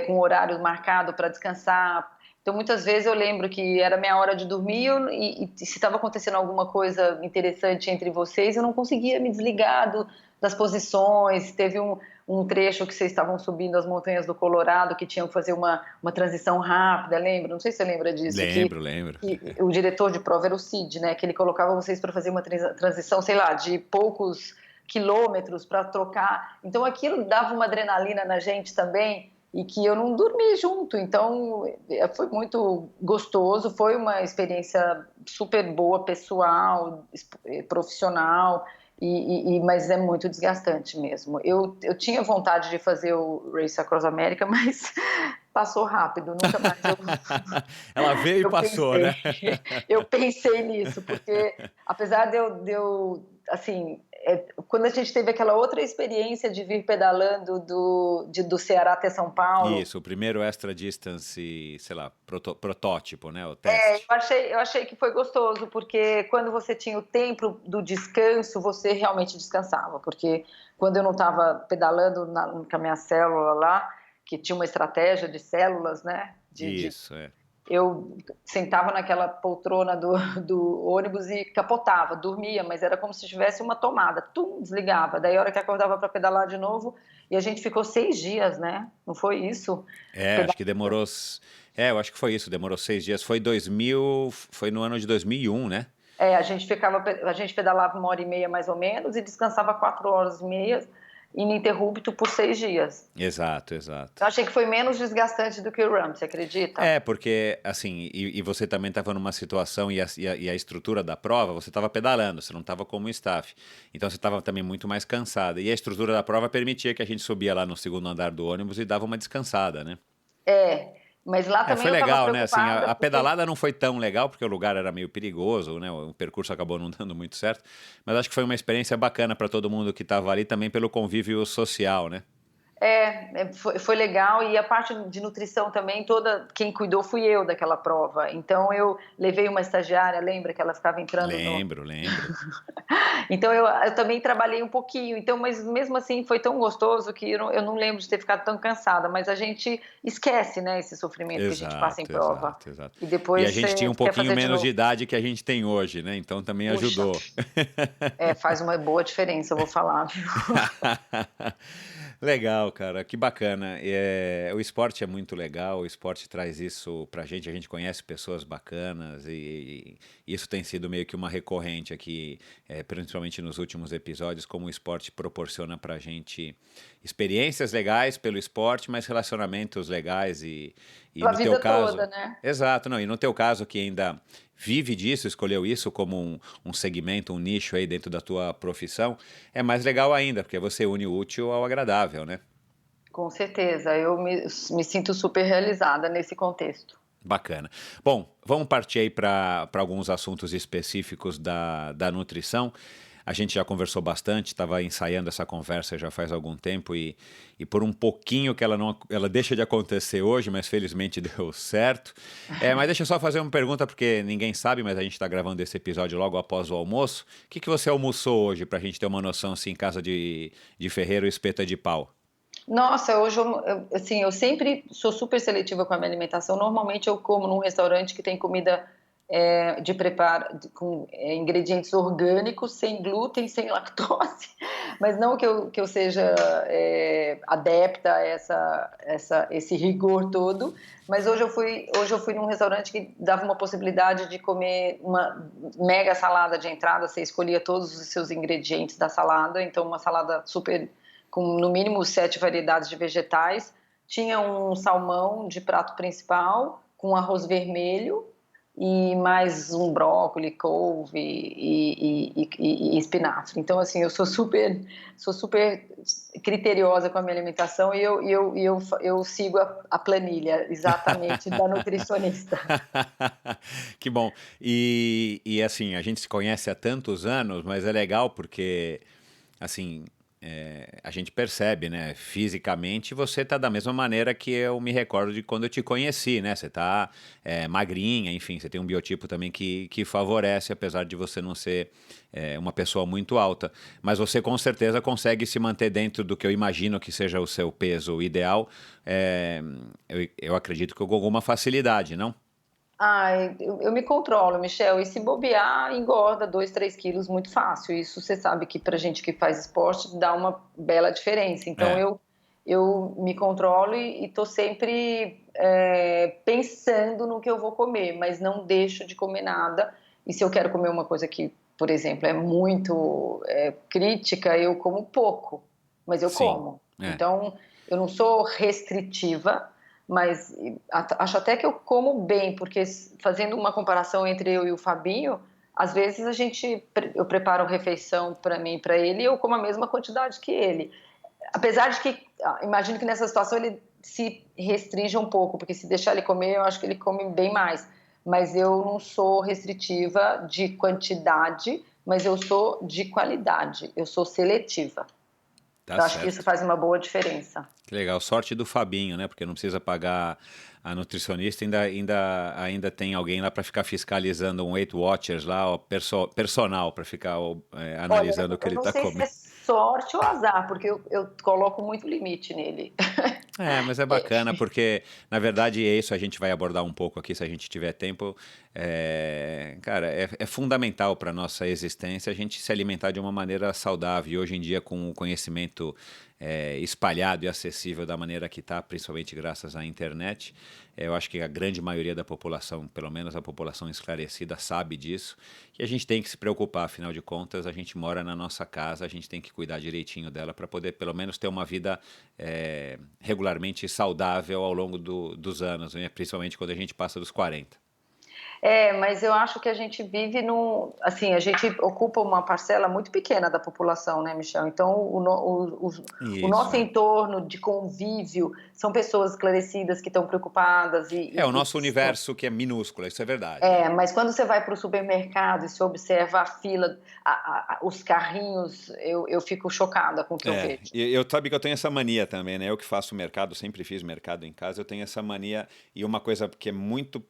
com horário marcado para descansar. Então, muitas vezes eu lembro que era minha hora de dormir e se estava acontecendo alguma coisa interessante entre vocês, eu não conseguia me desligar das posições. Teve um trecho que vocês estavam subindo as montanhas do Colorado, que tinham que fazer uma transição rápida, lembra? Não sei se você lembra disso. Lembro. Que o diretor de prova era o Cid, né? Que ele colocava vocês para fazer uma transição, sei lá, de poucos quilômetros para trocar. Então aquilo dava uma adrenalina na gente também e que eu não dormi junto. Então foi muito gostoso, foi uma experiência super boa, pessoal, profissional. Mas é muito desgastante mesmo. Eu tinha vontade de fazer o Race Across America, mas passou rápido, nunca mais Ela veio e passou, pensei, né? eu pensei nisso, porque apesar de eu assim, quando a gente teve aquela outra experiência de vir pedalando do Ceará até São Paulo. Isso, o primeiro extra distance, sei lá, protótipo, né, o teste. Eu achei que foi gostoso, porque quando você tinha o tempo do descanso, você realmente descansava, porque quando eu não estava pedalando com a minha célula lá, que tinha uma estratégia de células, né? Isso, é. Eu sentava naquela poltrona do ônibus e capotava, dormia, mas era como se tivesse uma tomada, desligava. Daí a hora que acordava para pedalar de novo, e a gente ficou 6 dias, né? Não foi isso? Acho que demorou. Eu acho que foi isso, demorou 6 dias. Foi no ano de 2001, né? A gente pedalava 1h30 mais ou menos e descansava 4h30, ininterrupto por 6 dias. Exato. Eu achei que foi menos desgastante do que o run, você acredita? Porque, assim, e você também estava numa situação, e a estrutura da prova, você estava pedalando, você não estava como staff. Então você estava também muito mais cansada. E a estrutura da prova permitia que a gente subia lá no segundo andar do ônibus e dava uma descansada, né? Mas lá também Foi eu estava legal, né? Assim, preocupada. a pedalada não foi tão legal, porque o lugar era meio perigoso, né? O percurso acabou não dando muito certo. Mas acho que foi uma experiência bacana para todo mundo que estava ali, também pelo convívio social, né? Foi legal, e a parte de nutrição também, quem cuidou fui eu daquela prova. Então eu levei uma estagiária, lembra que ela ficava entrando Lembro. Então eu também trabalhei um pouquinho, então, mas mesmo assim foi tão gostoso que eu não lembro de ter ficado tão cansada, mas a gente esquece, né, esse sofrimento que a gente passa em prova. Exato. E E depois a gente você tinha um quer pouquinho fazer de menos de novo. idade que a gente tem hoje, né? Então também Puxa, ajudou. faz uma boa diferença, eu vou falar. Legal, cara, que bacana. O esporte é muito legal, o esporte traz isso pra gente, a gente conhece pessoas bacanas e isso tem sido meio que uma recorrente aqui, principalmente nos últimos episódios, como o esporte proporciona pra gente experiências legais pelo esporte, mas relacionamentos legais e Pela no teu vida caso. toda, né? Exato, não, e no teu caso que ainda vive disso, escolheu isso como um segmento, um nicho aí dentro da tua profissão, é mais legal ainda, porque você une o útil ao agradável, né? Com certeza, eu me sinto super realizada nesse contexto. Bacana. Bom, vamos partir aí para alguns assuntos específicos da nutrição. A gente já conversou bastante, estava ensaiando essa conversa já faz algum tempo e por um pouquinho que ela deixa de acontecer hoje, mas felizmente deu certo. Mas deixa eu só fazer uma pergunta, porque ninguém sabe, mas a gente está gravando esse episódio logo após o almoço. O que você almoçou hoje, para a gente ter uma noção, assim, em casa de ferreiro, espeta de pau? Nossa, hoje assim, eu sempre sou super seletiva com a minha alimentação. Normalmente eu como num restaurante que tem comida de preparo com ingredientes orgânicos, sem glúten, sem lactose. Mas não que eu seja adepta a esse rigor todo. Mas hoje eu fui num restaurante que dava uma possibilidade de comer uma mega salada de entrada. Você escolhia todos os seus ingredientes da salada, então uma salada super com no mínimo 7 variedades de vegetais. Tinha um salmão de prato principal, com arroz vermelho, e mais um brócolis, couve e espinafre. Então, assim, eu sou super criteriosa com a minha alimentação e eu sigo a planilha exatamente da nutricionista. Que bom. Assim, a gente se conhece há tantos anos, mas é legal porque, assim, a gente percebe, né? Fisicamente, você tá da mesma maneira que eu me recordo de quando eu te conheci, né? Você tá magrinha, enfim, você tem um biotipo também que favorece, apesar de você não ser uma pessoa muito alta. Mas você com certeza consegue se manter dentro do que eu imagino que seja o seu peso ideal. É, eu acredito que com alguma facilidade, não? Ai, eu me controlo, Michel, e se bobear, engorda 2, 3 quilos muito fácil. Isso você sabe que pra gente que faz esporte dá uma bela diferença. Então É, eu me controlo e tô sempre pensando no que eu vou comer, mas não deixo de comer nada. E se eu quero comer uma coisa que, por exemplo, é muito crítica, eu como pouco, mas eu sim. como. É. Então eu não sou restritiva, mas acho até que eu como bem, porque fazendo uma comparação entre eu e o Fabinho, às vezes eu preparo refeição para mim e para ele e eu como a mesma quantidade que ele. Apesar de que, imagino que nessa situação ele se restrinja um pouco, porque se deixar ele comer, eu acho que ele come bem mais. Mas eu não sou restritiva de quantidade, mas eu sou de qualidade, eu sou seletiva. Tá Eu acho que isso certo. faz uma boa diferença. Que legal. Sorte do Fabinho, né? Porque não precisa pagar a nutricionista, ainda tem alguém lá para ficar fiscalizando um Weight Watchers lá, ó, personal, para ficar Olha, analisando o que eu ele não está sei se é comendo. sorte ou azar, porque eu coloco muito limite nele. É, mas é bacana porque, na verdade, é isso, a gente vai abordar um pouco aqui, se a gente tiver tempo. Cara, é fundamental para a nossa existência a gente se alimentar de uma maneira saudável. E hoje em dia, com o conhecimento espalhado e acessível da maneira que está, principalmente graças à internet, eu acho que a grande maioria da população, pelo menos a população esclarecida, sabe disso. E a gente tem que se preocupar, afinal de contas, a gente mora na nossa casa, a gente tem que cuidar direitinho dela para poder, pelo menos, ter uma vida regularmente saudável ao longo dos anos, né? Principalmente quando a gente passa dos 40. Mas eu acho que a gente vive num. Assim, a gente ocupa uma parcela muito pequena da população, né, Michel? Então, o Isso, nosso é. entorno de convívio são pessoas esclarecidas que estão preocupadas É o nosso sim. universo que é minúsculo, isso é verdade. Mas quando você vai para o supermercado e se observa a fila, os carrinhos, eu fico chocada com o que eu vejo. E eu sabe que eu tenho essa mania também, né? Eu que faço mercado, sempre fiz mercado em casa, eu tenho essa mania e uma coisa que é muito.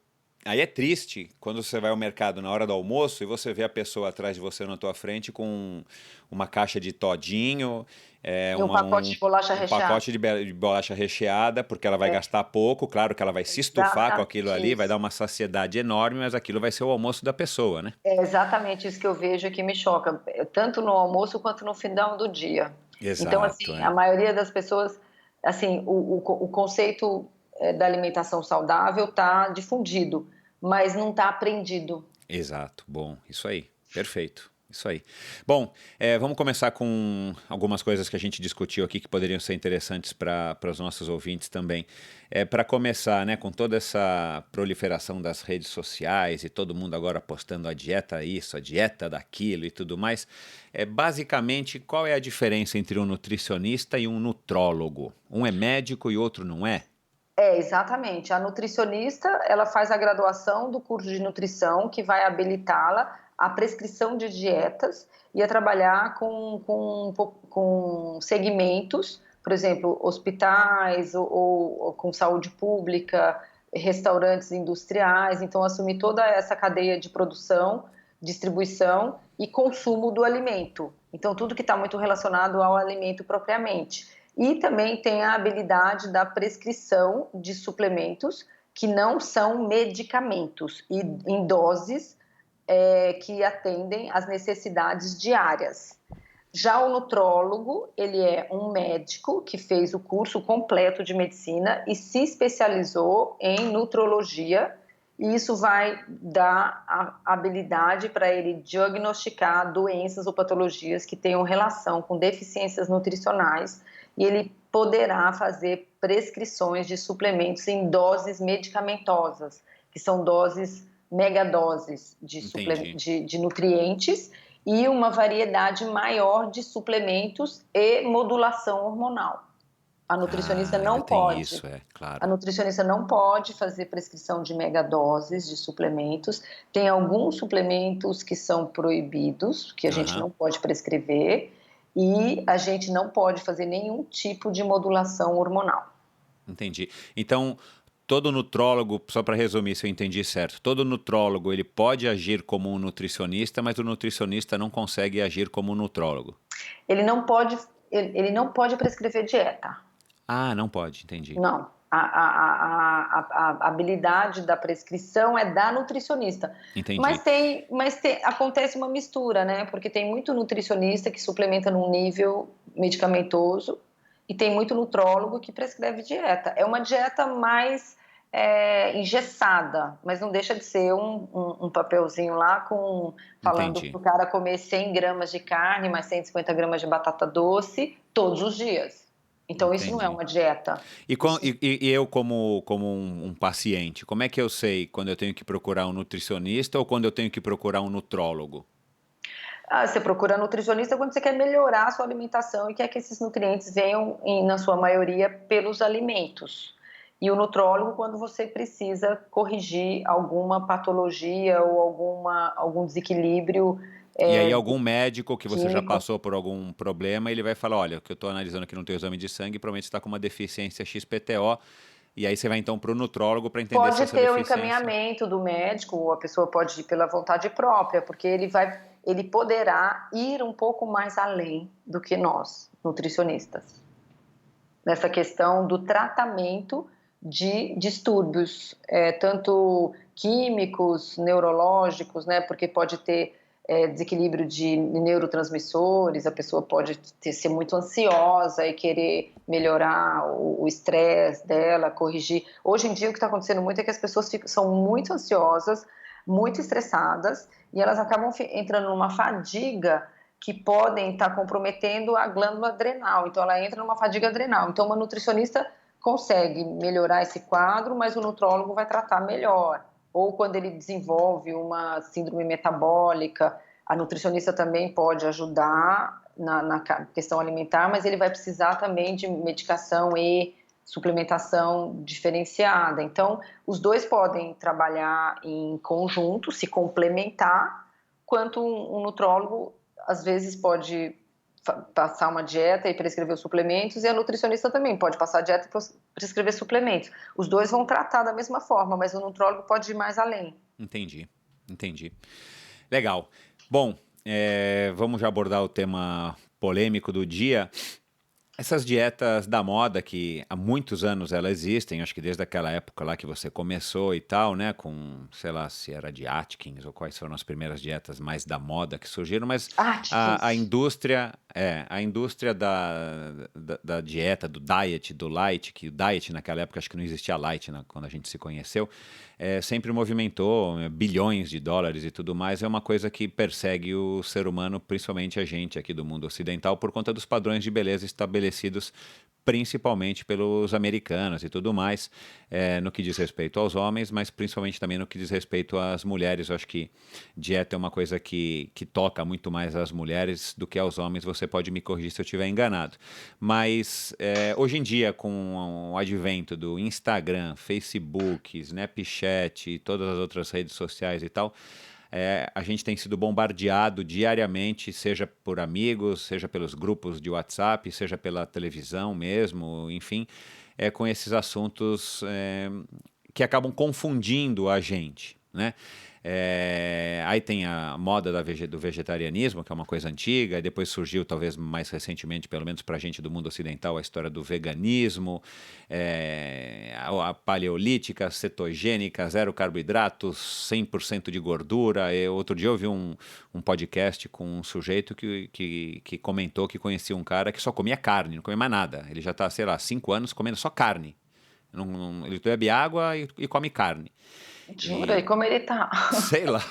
Aí é triste quando você vai ao mercado na hora do almoço e você vê a pessoa atrás de você na tua frente com uma caixa de todinho, E um pacote de bolacha um recheada. pacote de bolacha recheada, porque ela vai É gastar pouco, claro que ela vai se estufar com aquilo exatamente ali, vai dar isso. uma saciedade enorme, mas aquilo vai ser o almoço da pessoa, né? É exatamente isso que eu vejo e que me choca, tanto no almoço quanto no final do dia. Então, Exato, assim, a é. maioria das pessoas, assim, o conceito da alimentação saudável está difundido, mas não está aprendido. Exato, bom, isso aí, perfeito, isso aí. Bom, vamos começar com algumas coisas que a gente discutiu aqui que poderiam ser interessantes para os nossos ouvintes também. Para começar, né, com toda essa proliferação das redes sociais e todo mundo agora postando a dieta isso, a dieta daquilo e tudo mais, basicamente qual é a diferença entre um nutricionista e um nutrólogo? Um é médico e outro não é? Exatamente. A nutricionista, ela faz a graduação do curso de nutrição que vai habilitá-la à prescrição de dietas e a trabalhar com segmentos, por exemplo, hospitais ou com saúde pública, restaurantes industriais. Então, assumir toda essa cadeia de produção, distribuição e consumo do alimento. Então, tudo que está muito relacionado ao alimento propriamente. E também tem a habilidade da prescrição de suplementos que não são medicamentos e em doses que atendem às necessidades diárias. Já o nutrólogo, ele é um médico que fez o curso completo de medicina e se especializou em nutrologia, e isso vai dar a habilidade para ele diagnosticar doenças ou patologias que tenham relação com deficiências nutricionais, e ele poderá fazer prescrições de suplementos em doses medicamentosas, que são doses megadoses Entendi. de nutrientes e uma variedade maior de suplementos e modulação hormonal. A nutricionista Ah, ainda não tem pode. isso, A claro. nutricionista não pode fazer prescrição de megadoses de suplementos. Tem alguns suplementos que são proibidos, que a gente Aham. não pode prescrever. e a gente não pode fazer nenhum tipo de modulação hormonal. Entendi. Então, todo nutrólogo, só para resumir se eu entendi certo, todo nutrólogo ele pode agir como um nutricionista, mas o nutricionista não consegue agir como um nutrólogo. Ele não pode, ele não pode prescrever dieta. Ah, não pode, entendi. Não. A habilidade da prescrição é da nutricionista. Entendi. Acontece uma mistura, né? Porque tem muito nutricionista que suplementa num nível medicamentoso e tem muito nutrólogo que prescreve dieta. É uma dieta mais engessada, mas não deixa de ser um papelzinho lá falando para o cara comer 100 gramas de carne, mais 150 gramas de batata doce todos os dias. Então, isso não é uma dieta. E eu, como um paciente, como é que eu sei quando eu tenho que procurar um nutricionista ou quando eu tenho que procurar um nutrólogo? Você procura nutricionista quando você quer melhorar a sua alimentação e quer que esses nutrientes venham, na sua maioria, pelos alimentos. E o nutrólogo quando você precisa corrigir alguma patologia ou algum desequilíbrio. E aí algum médico que você já passou por algum problema, ele vai falar, olha, o que eu estou analisando aqui no teu exame de sangue, provavelmente você está com uma deficiência XPTO, e aí você vai então para o nutrólogo para entender se essa deficiência... Pode ter o encaminhamento do médico, ou a pessoa pode ir pela vontade própria, porque ele poderá ir um pouco mais além do que nós, nutricionistas, nessa questão do tratamento de distúrbios, tanto químicos, neurológicos, né, porque pode ter desequilíbrio de neurotransmissores, a pessoa pode ser muito ansiosa e querer melhorar o estresse dela, corrigir. Hoje em dia o que está acontecendo muito é que as pessoas são muito ansiosas, muito estressadas e elas acabam entrando numa fadiga que podem estar comprometendo a glândula adrenal, então ela entra numa fadiga adrenal. Então uma nutricionista consegue melhorar esse quadro, mas o nutrólogo vai tratar melhor. Ou quando ele desenvolve uma síndrome metabólica, a nutricionista também pode ajudar na questão alimentar, mas ele vai precisar também de medicação e suplementação diferenciada. Então, os dois podem trabalhar em conjunto, se complementar, quanto um nutrólogo, às vezes, pode passar uma dieta e prescrever os suplementos, e a nutricionista também pode passar a dieta e prescrever suplementos. Os dois vão tratar da mesma forma, mas o nutrólogo pode ir mais além. Entendi. Legal. Bom, vamos já abordar o tema polêmico do dia. Essas dietas da moda que há muitos anos elas existem, acho que desde aquela época lá que você começou e tal, né, com, sei lá, se era de Atkins ou quais foram as primeiras dietas mais da moda que surgiram, mas a indústria da dieta, do diet, do light, que o diet naquela época acho que não existia light quando a gente se conheceu, sempre movimentou bilhões de dólares e tudo mais, é uma coisa que persegue o ser humano, principalmente a gente aqui do mundo ocidental, por conta dos padrões de beleza estabelecidos principalmente pelos americanos e tudo mais, no que diz respeito aos homens, mas principalmente também no que diz respeito às mulheres. Eu acho que dieta é uma coisa que toca muito mais às mulheres do que aos homens, você pode me corrigir se eu estiver enganado. Mas hoje em dia, com o advento do Instagram, Facebook, Snapchat e todas as outras redes sociais e tal, a gente tem sido bombardeado diariamente, seja por amigos, seja pelos grupos de WhatsApp, seja pela televisão mesmo, enfim, com esses assuntos que acabam confundindo a gente, né? Aí tem a moda do vegetarianismo, que é uma coisa antiga, e depois surgiu, talvez mais recentemente, pelo menos pra gente do mundo ocidental, a história do veganismo, a paleolítica, cetogênica, zero carboidratos, 100% de gordura. Outro dia eu vi um podcast com um sujeito que comentou que conhecia um cara que só comia carne, não comia mais nada. Ele já tá, sei lá, 5 anos comendo só carne. Ele bebe água e come carne. Jura? E como ele tá? Sei lá,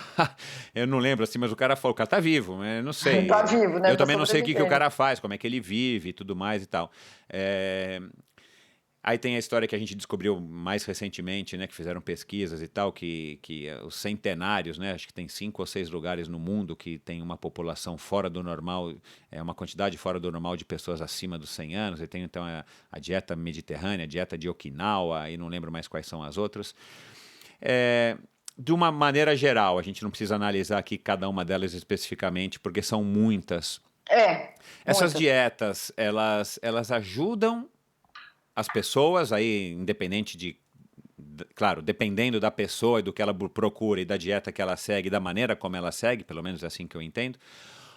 eu não lembro assim, mas o cara falou, o cara tá vivo, eu não sei. Tá vivo, né? Eu também não sei o que o cara faz, como é que ele vive e tudo mais e tal. Aí tem a história que a gente descobriu mais recentemente, né, que fizeram pesquisas e tal, que os centenários, né, acho que tem 5 ou 6 lugares no mundo que tem uma população fora do normal, uma quantidade fora do normal de pessoas acima dos 100 anos, e tem então a dieta mediterrânea, a dieta de Okinawa, e não lembro mais quais são as outras. De uma maneira geral, a gente não precisa analisar aqui cada uma delas especificamente, porque são muitas. Essas muitas. dietas, elas ajudam as pessoas aí, independente claro, dependendo da pessoa e do que ela procura e da dieta que ela segue, da maneira como ela segue, pelo menos é assim que eu entendo,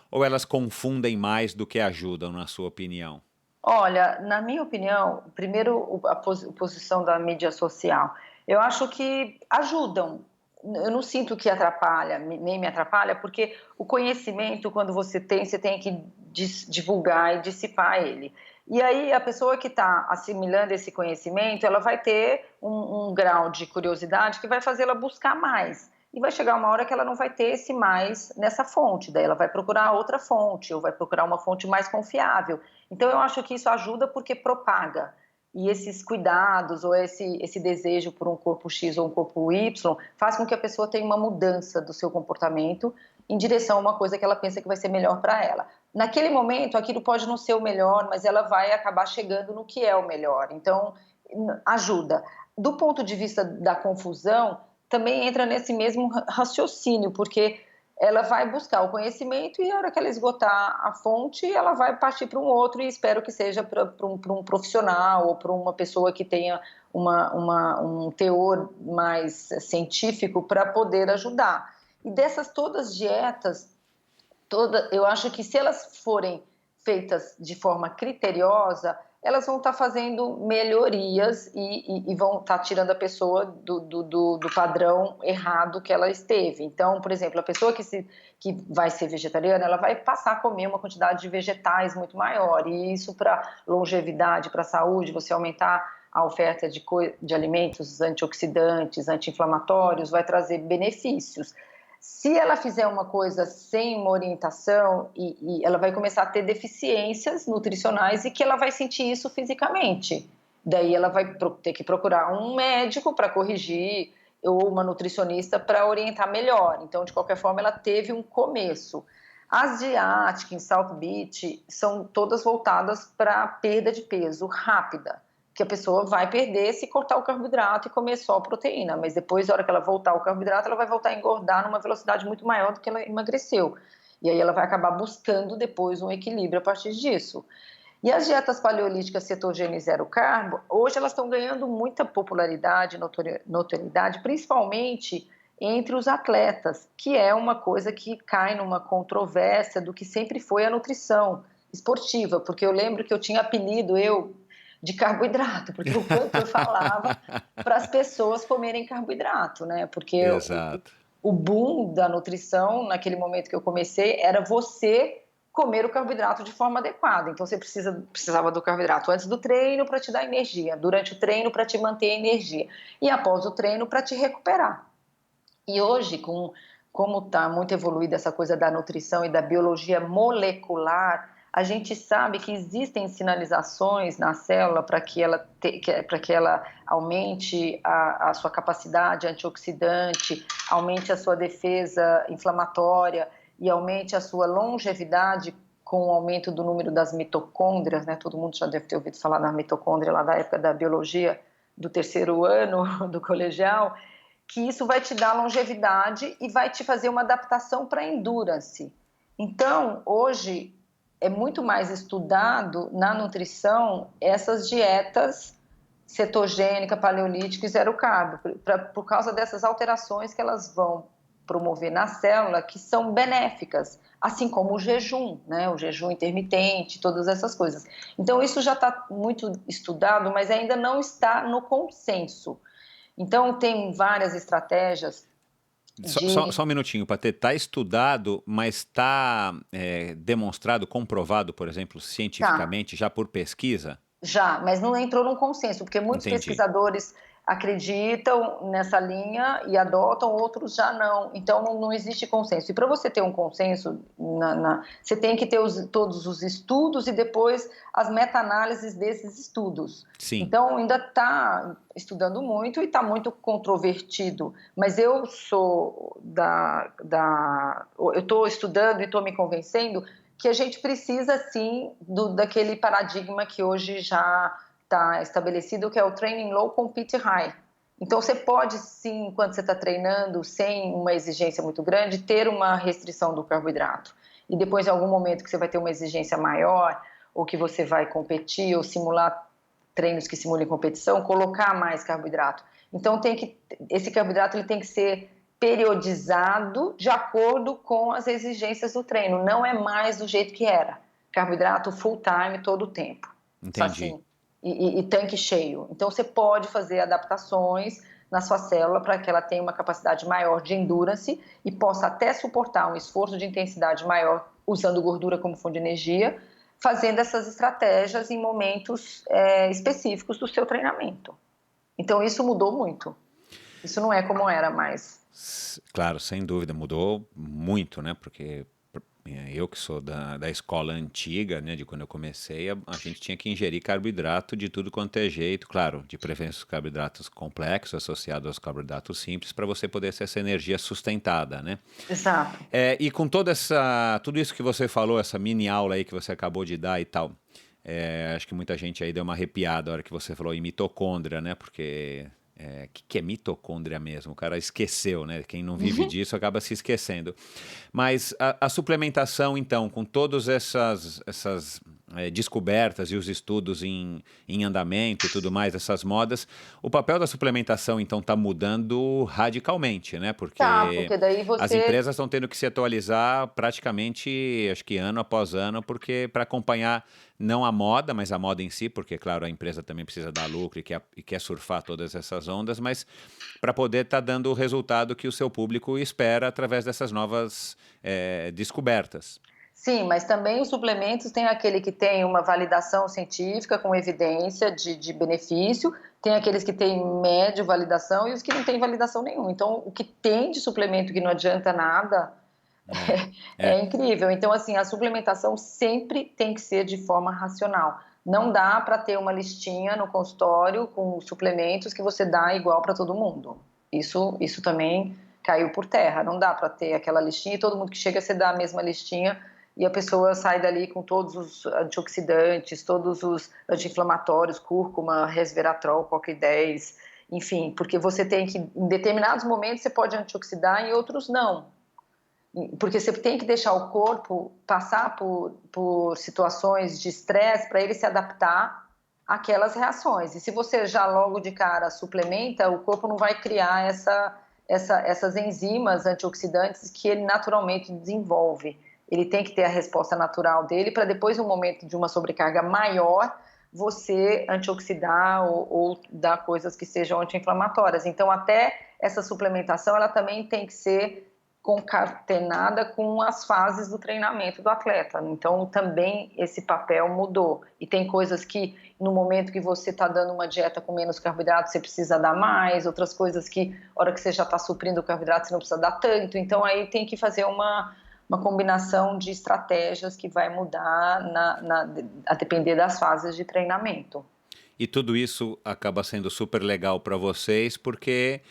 ou elas confundem mais do que ajudam, na sua opinião? Olha, na minha opinião, primeiro a posição da mídia social. Eu acho que ajudam. Eu não sinto que atrapalha, nem me atrapalha, porque o conhecimento, quando você tem que divulgar e dissipar ele. E aí a pessoa que está assimilando esse conhecimento, ela vai ter um grau de curiosidade que vai fazê-la buscar mais. E vai chegar uma hora que ela não vai ter esse mais nessa fonte, daí ela vai procurar outra fonte, ou vai procurar uma fonte mais confiável. Então, eu acho que isso ajuda porque propaga. E esses cuidados ou esse desejo por um corpo X ou um corpo Y faz com que a pessoa tenha uma mudança do seu comportamento em direção a uma coisa que ela pensa que vai ser melhor para ela. Naquele momento, aquilo pode não ser o melhor, mas ela vai acabar chegando no que é o melhor. Então, ajuda. Do ponto de vista da confusão, também entra nesse mesmo raciocínio, porque ela vai buscar o conhecimento e a hora que ela esgotar a fonte, ela vai partir para um outro e espero que seja para um profissional ou para uma pessoa que tenha um teor mais científico para poder ajudar. E dessas todas dietas, eu acho que se elas forem feitas de forma criteriosa, elas vão estar fazendo melhorias e vão estar tirando a pessoa do padrão errado que ela esteve. Então, por exemplo, a pessoa que vai ser vegetariana, ela vai passar a comer uma quantidade de vegetais muito maior, e isso para longevidade, para saúde, você aumentar a oferta de alimentos antioxidantes, anti-inflamatórios, vai trazer benefícios. Se ela fizer uma coisa sem uma orientação, e ela vai começar a ter deficiências nutricionais e que ela vai sentir isso fisicamente. Daí ela vai ter que procurar um médico para corrigir ou uma nutricionista para orientar melhor. Então, de qualquer forma, ela teve um começo. As de Atkins, South Beach, são todas voltadas para perda de peso rápida, que a pessoa vai perder se cortar o carboidrato e comer só proteína, mas depois, na hora que ela voltar ao carboidrato, ela vai voltar a engordar numa velocidade muito maior do que ela emagreceu. E aí ela vai acabar buscando depois um equilíbrio a partir disso. E as dietas paleolíticas cetogênica e zero carbo, hoje elas estão ganhando muita popularidade, notoriedade, principalmente entre os atletas, que é uma coisa que cai numa controvérsia do que sempre foi a nutrição esportiva, porque eu lembro que eu tinha apelido, de carboidrato, porque o quanto eu falava para as pessoas comerem carboidrato, né? Porque Exato. o boom da nutrição, naquele momento que eu comecei, era você comer o carboidrato de forma adequada. Então, você precisava do carboidrato antes do treino para te dar energia, durante o treino para te manter a energia e após o treino para te recuperar. E hoje, como está muito evoluída essa coisa da nutrição e da biologia molecular, a gente sabe que existem sinalizações na célula para que ela aumente a sua capacidade antioxidante, aumente a sua defesa inflamatória e aumente a sua longevidade com o aumento do número das mitocôndrias, né? Todo mundo já deve ter ouvido falar da mitocôndria lá da época da biologia do terceiro ano do colegial, que isso vai te dar longevidade e vai te fazer uma adaptação para a endurance. Então, hoje, é muito mais estudado na nutrição essas dietas cetogênica, paleolítica e zero carbo, por causa dessas alterações que elas vão promover na célula, que são benéficas, assim como o jejum, né? O jejum intermitente, todas essas coisas. Então, isso já está muito estudado, mas ainda não está no consenso. Então, tem várias estratégias Só um minutinho, Patê. Está estudado, mas está demonstrado, comprovado, por exemplo, Tá, cientificamente, já por pesquisa? já, mas não entrou num consenso, porque muitos Entendi. pesquisadores acreditam nessa linha e adotam, outros já não. Então, não existe consenso. E para você ter um consenso, você tem que ter todos os estudos e depois as meta-análises desses estudos. Sim. Então, ainda está estudando muito e está muito controvertido. Mas eu sou eu estou estudando e estou me convencendo que a gente precisa, sim, daquele paradigma que hoje já está estabelecido, que é o training low, compete high. Então, você pode, sim, enquanto você está treinando, sem uma exigência muito grande, ter uma restrição do carboidrato. e depois em algum momento que você vai ter uma exigência maior, ou que você vai competir, ou simular treinos que simulem competição, colocar mais carboidrato. Então esse carboidrato ele tem que ser periodizado de acordo com as exigências do treino, não é mais do jeito que era. Carboidrato full time todo o tempo. Entendi. Assim, e tanque cheio. Então você pode fazer adaptações na sua célula para que ela tenha uma capacidade maior de endurance e possa até suportar um esforço de intensidade maior usando gordura como fonte de energia, fazendo essas estratégias em momentos específicos do seu treinamento. Então isso mudou muito. Isso não é como era mais. Claro, sem dúvida, mudou muito, né? Porque eu que sou da escola antiga, né, de quando eu comecei, a gente tinha que ingerir carboidrato de tudo quanto é jeito, claro, de preferência os carboidratos complexos associados aos carboidratos simples, para você poder ter essa energia sustentada, né? Exato. E com tudo isso que você falou, essa mini aula aí que você acabou de dar e tal, acho que muita gente aí deu uma arrepiada na hora que você falou em mitocôndria, né? Porque que é mitocôndria mesmo? O cara esqueceu, né? Quem não vive disso acaba se esquecendo. Mas a suplementação, então, com todas essas descobertas e os estudos em andamento e tudo mais, essas modas, o papel da suplementação, então, está mudando radicalmente, né? Porque daí As você... empresas estão tendo que se atualizar praticamente, acho que ano após ano, porque para acompanhar não a moda, mas a moda em si, porque, claro, a empresa também precisa dar lucro e quer surfar todas essas ondas, mas para poder estar dando o resultado que o seu público espera através dessas novas descobertas. Sim, mas também os suplementos tem aquele que tem uma validação científica com evidência de benefício, tem aqueles que têm médio validação e os que não têm validação nenhuma. Então, o que tem de suplemento que não adianta nada é incrível. Então, assim, a suplementação sempre tem que ser de forma racional. Não dá para ter uma listinha no consultório com suplementos que você dá igual para todo mundo. Isso também caiu por terra. Não dá para ter aquela listinha e todo mundo que chega você dá a mesma listinha e a pessoa sai dali com todos os antioxidantes, todos os anti-inflamatórios, cúrcuma, resveratrol, CoQ10, enfim, porque você tem que, em determinados momentos você pode antioxidar, em outros não. Porque você tem que deixar o corpo passar por situações de estresse para ele se adaptar àquelas reações. E se você já logo de cara suplementa, o corpo não vai criar essas enzimas antioxidantes que ele naturalmente desenvolve. Ele tem que ter a resposta natural dele para depois, no momento de uma sobrecarga maior, você antioxidar ou dar coisas que sejam anti-inflamatórias. Então, até essa suplementação, ela também tem que ser concatenada com as fases do treinamento do atleta. Então, também esse papel mudou. E tem coisas que, no momento que você está dando uma dieta com menos carboidrato, você precisa dar mais. Outras coisas que, na hora que você já está suprindo o carboidrato, você não precisa dar tanto. Então, aí tem que fazer uma combinação de estratégias que vai mudar a depender das fases de treinamento. E tudo isso acaba sendo super legal para vocês, porque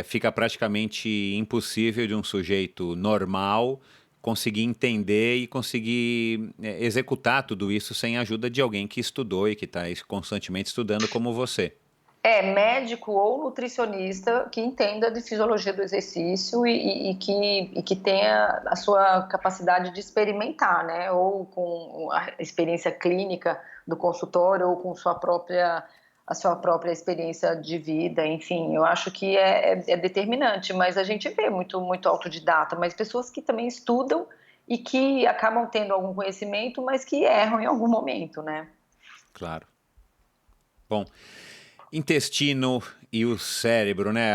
fica praticamente impossível de um sujeito normal conseguir entender e conseguir executar tudo isso sem a ajuda de alguém que estudou e que está constantemente estudando como você. Médico ou nutricionista que entenda de fisiologia do exercício e que tenha a sua capacidade de experimentar, né? Ou com a experiência clínica do consultório ou com a sua própria experiência de vida, enfim, eu acho que é determinante, mas a gente vê muito autodidata, mas pessoas que também estudam e que acabam tendo algum conhecimento, mas que erram em algum momento, né? Claro. Bom, intestino e o cérebro, né?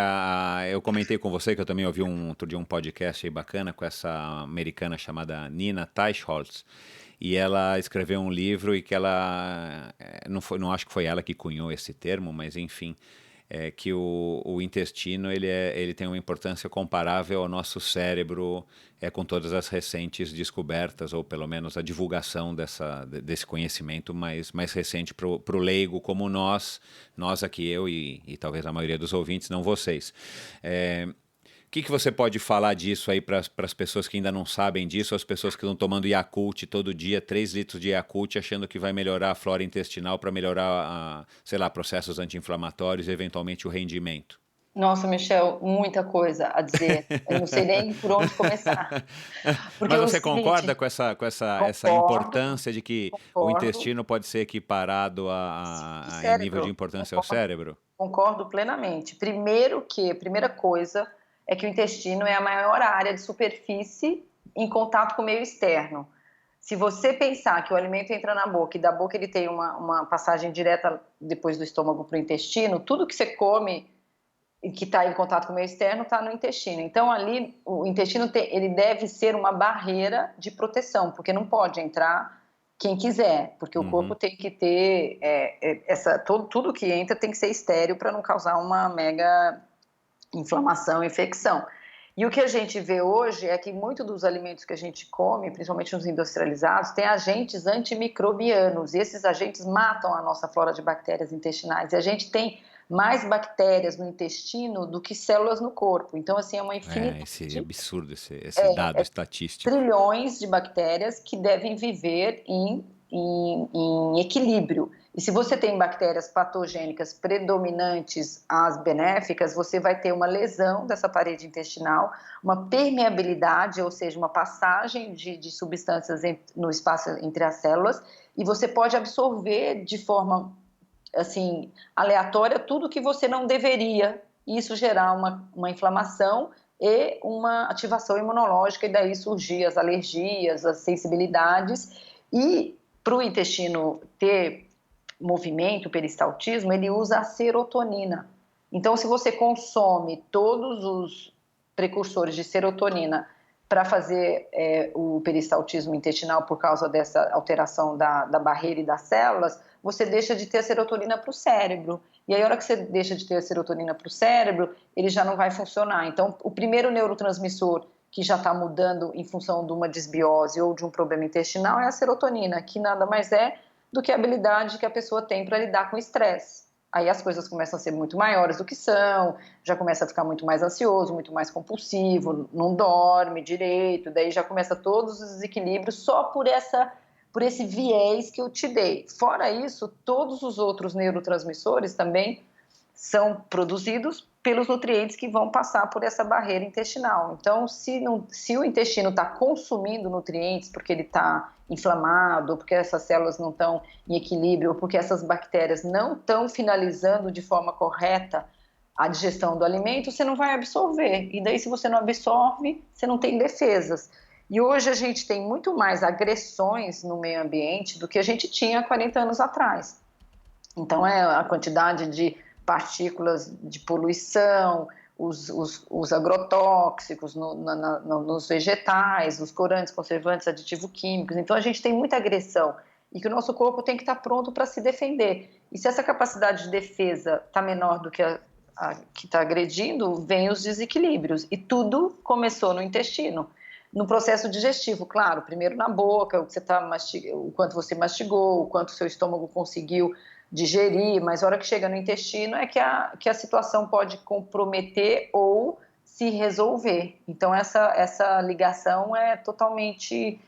Eu comentei com você que eu também ouvi outro dia um podcast aí bacana com essa americana chamada Nina Teicholz. E ela escreveu um livro e que ela, não acho que foi ela que cunhou esse termo, mas enfim, que o intestino ele tem uma importância comparável ao nosso cérebro, com todas as recentes descobertas, ou pelo menos a divulgação desse conhecimento mais recente para o leigo como nós aqui, eu e talvez a maioria dos ouvintes, não vocês. O que você pode falar disso aí para as pessoas que ainda não sabem disso, as pessoas que estão tomando Yakult todo dia, 3 litros de Yakult, achando que vai melhorar a flora intestinal para melhorar, sei lá, processos anti-inflamatórios e eventualmente o rendimento? Nossa, Michel, muita coisa a dizer. Eu não sei nem por onde começar. Porque Mas é o você concorda seguinte, com essa concordo, importância de que o concordo. intestino pode ser equiparado O em nível de cérebro, importância ao concordo, cérebro? concordo plenamente. A primeira coisa é que o intestino é a maior área de superfície em contato com o meio externo. Se você pensar que o alimento entra na boca e da boca ele tem uma passagem direta depois do estômago para o intestino, tudo que você come e que está em contato com o meio externo está no intestino. Então, ali, o intestino ele deve ser uma barreira de proteção, porque não pode entrar quem quiser, porque o corpo Uhum. tem que ter tudo que entra tem que ser estéril para não causar uma mega inflamação, infecção. E o que a gente vê hoje é que muitos dos alimentos que a gente come, principalmente os industrializados, têm agentes antimicrobianos, e esses agentes matam a nossa flora de bactérias intestinais. E a gente tem mais bactérias no intestino do que células no corpo. Então, assim, é uma Esse infinidade, absurdo, esse dado estatístico. trilhões de bactérias que devem viver em equilíbrio. E se você tem bactérias patogênicas predominantes às benéficas, você vai ter uma lesão dessa parede intestinal, uma permeabilidade, ou seja, uma passagem de substâncias no espaço entre as células, e você pode absorver de forma assim aleatória tudo que você não deveria, e isso gerar uma inflamação e uma ativação imunológica, e daí surgir as alergias, as sensibilidades. E para o intestino ter movimento, peristaltismo, ele usa a serotonina. Então, se você consome todos os precursores de serotonina para fazer o peristaltismo intestinal por causa dessa alteração da barreira e das células, você deixa de ter a serotonina para o cérebro. E aí, a hora que você deixa de ter a serotonina para o cérebro, ele já não vai funcionar. Então, o primeiro neurotransmissor que já está mudando em função de uma desbiose ou de um problema intestinal é a serotonina, que nada mais é do que a habilidade que a pessoa tem para lidar com o estresse. Aí as coisas começam a ser muito maiores do que são, já começa a ficar muito mais ansioso, muito mais compulsivo, não dorme direito, daí já começa todos os desequilíbrios só por esse viés que eu te dei. Fora isso, todos os outros neurotransmissores também são produzidos pelos nutrientes que vão passar por essa barreira intestinal. Então, se o intestino está consumindo nutrientes porque ele está inflamado, ou porque essas células não estão em equilíbrio, ou porque essas bactérias não estão finalizando de forma correta a digestão do alimento, você não vai absorver. E daí, se você não absorve, você não tem defesas. E hoje a gente tem muito mais agressões no meio ambiente do que a gente tinha há 40 anos atrás. Então, a quantidade de partículas de poluição, os agrotóxicos nos vegetais, os corantes, conservantes, aditivos químicos. Então, a gente tem muita agressão e que o nosso corpo tem que estar pronto para se defender. E se essa capacidade de defesa está menor do que a que está agredindo, vem os desequilíbrios. E tudo começou no intestino. No processo digestivo, claro, primeiro na boca, o quanto você mastigou, o quanto o seu estômago conseguiu digerir, mas a hora que chega no intestino é que a situação pode comprometer ou se resolver. Então, essa ligação é totalmente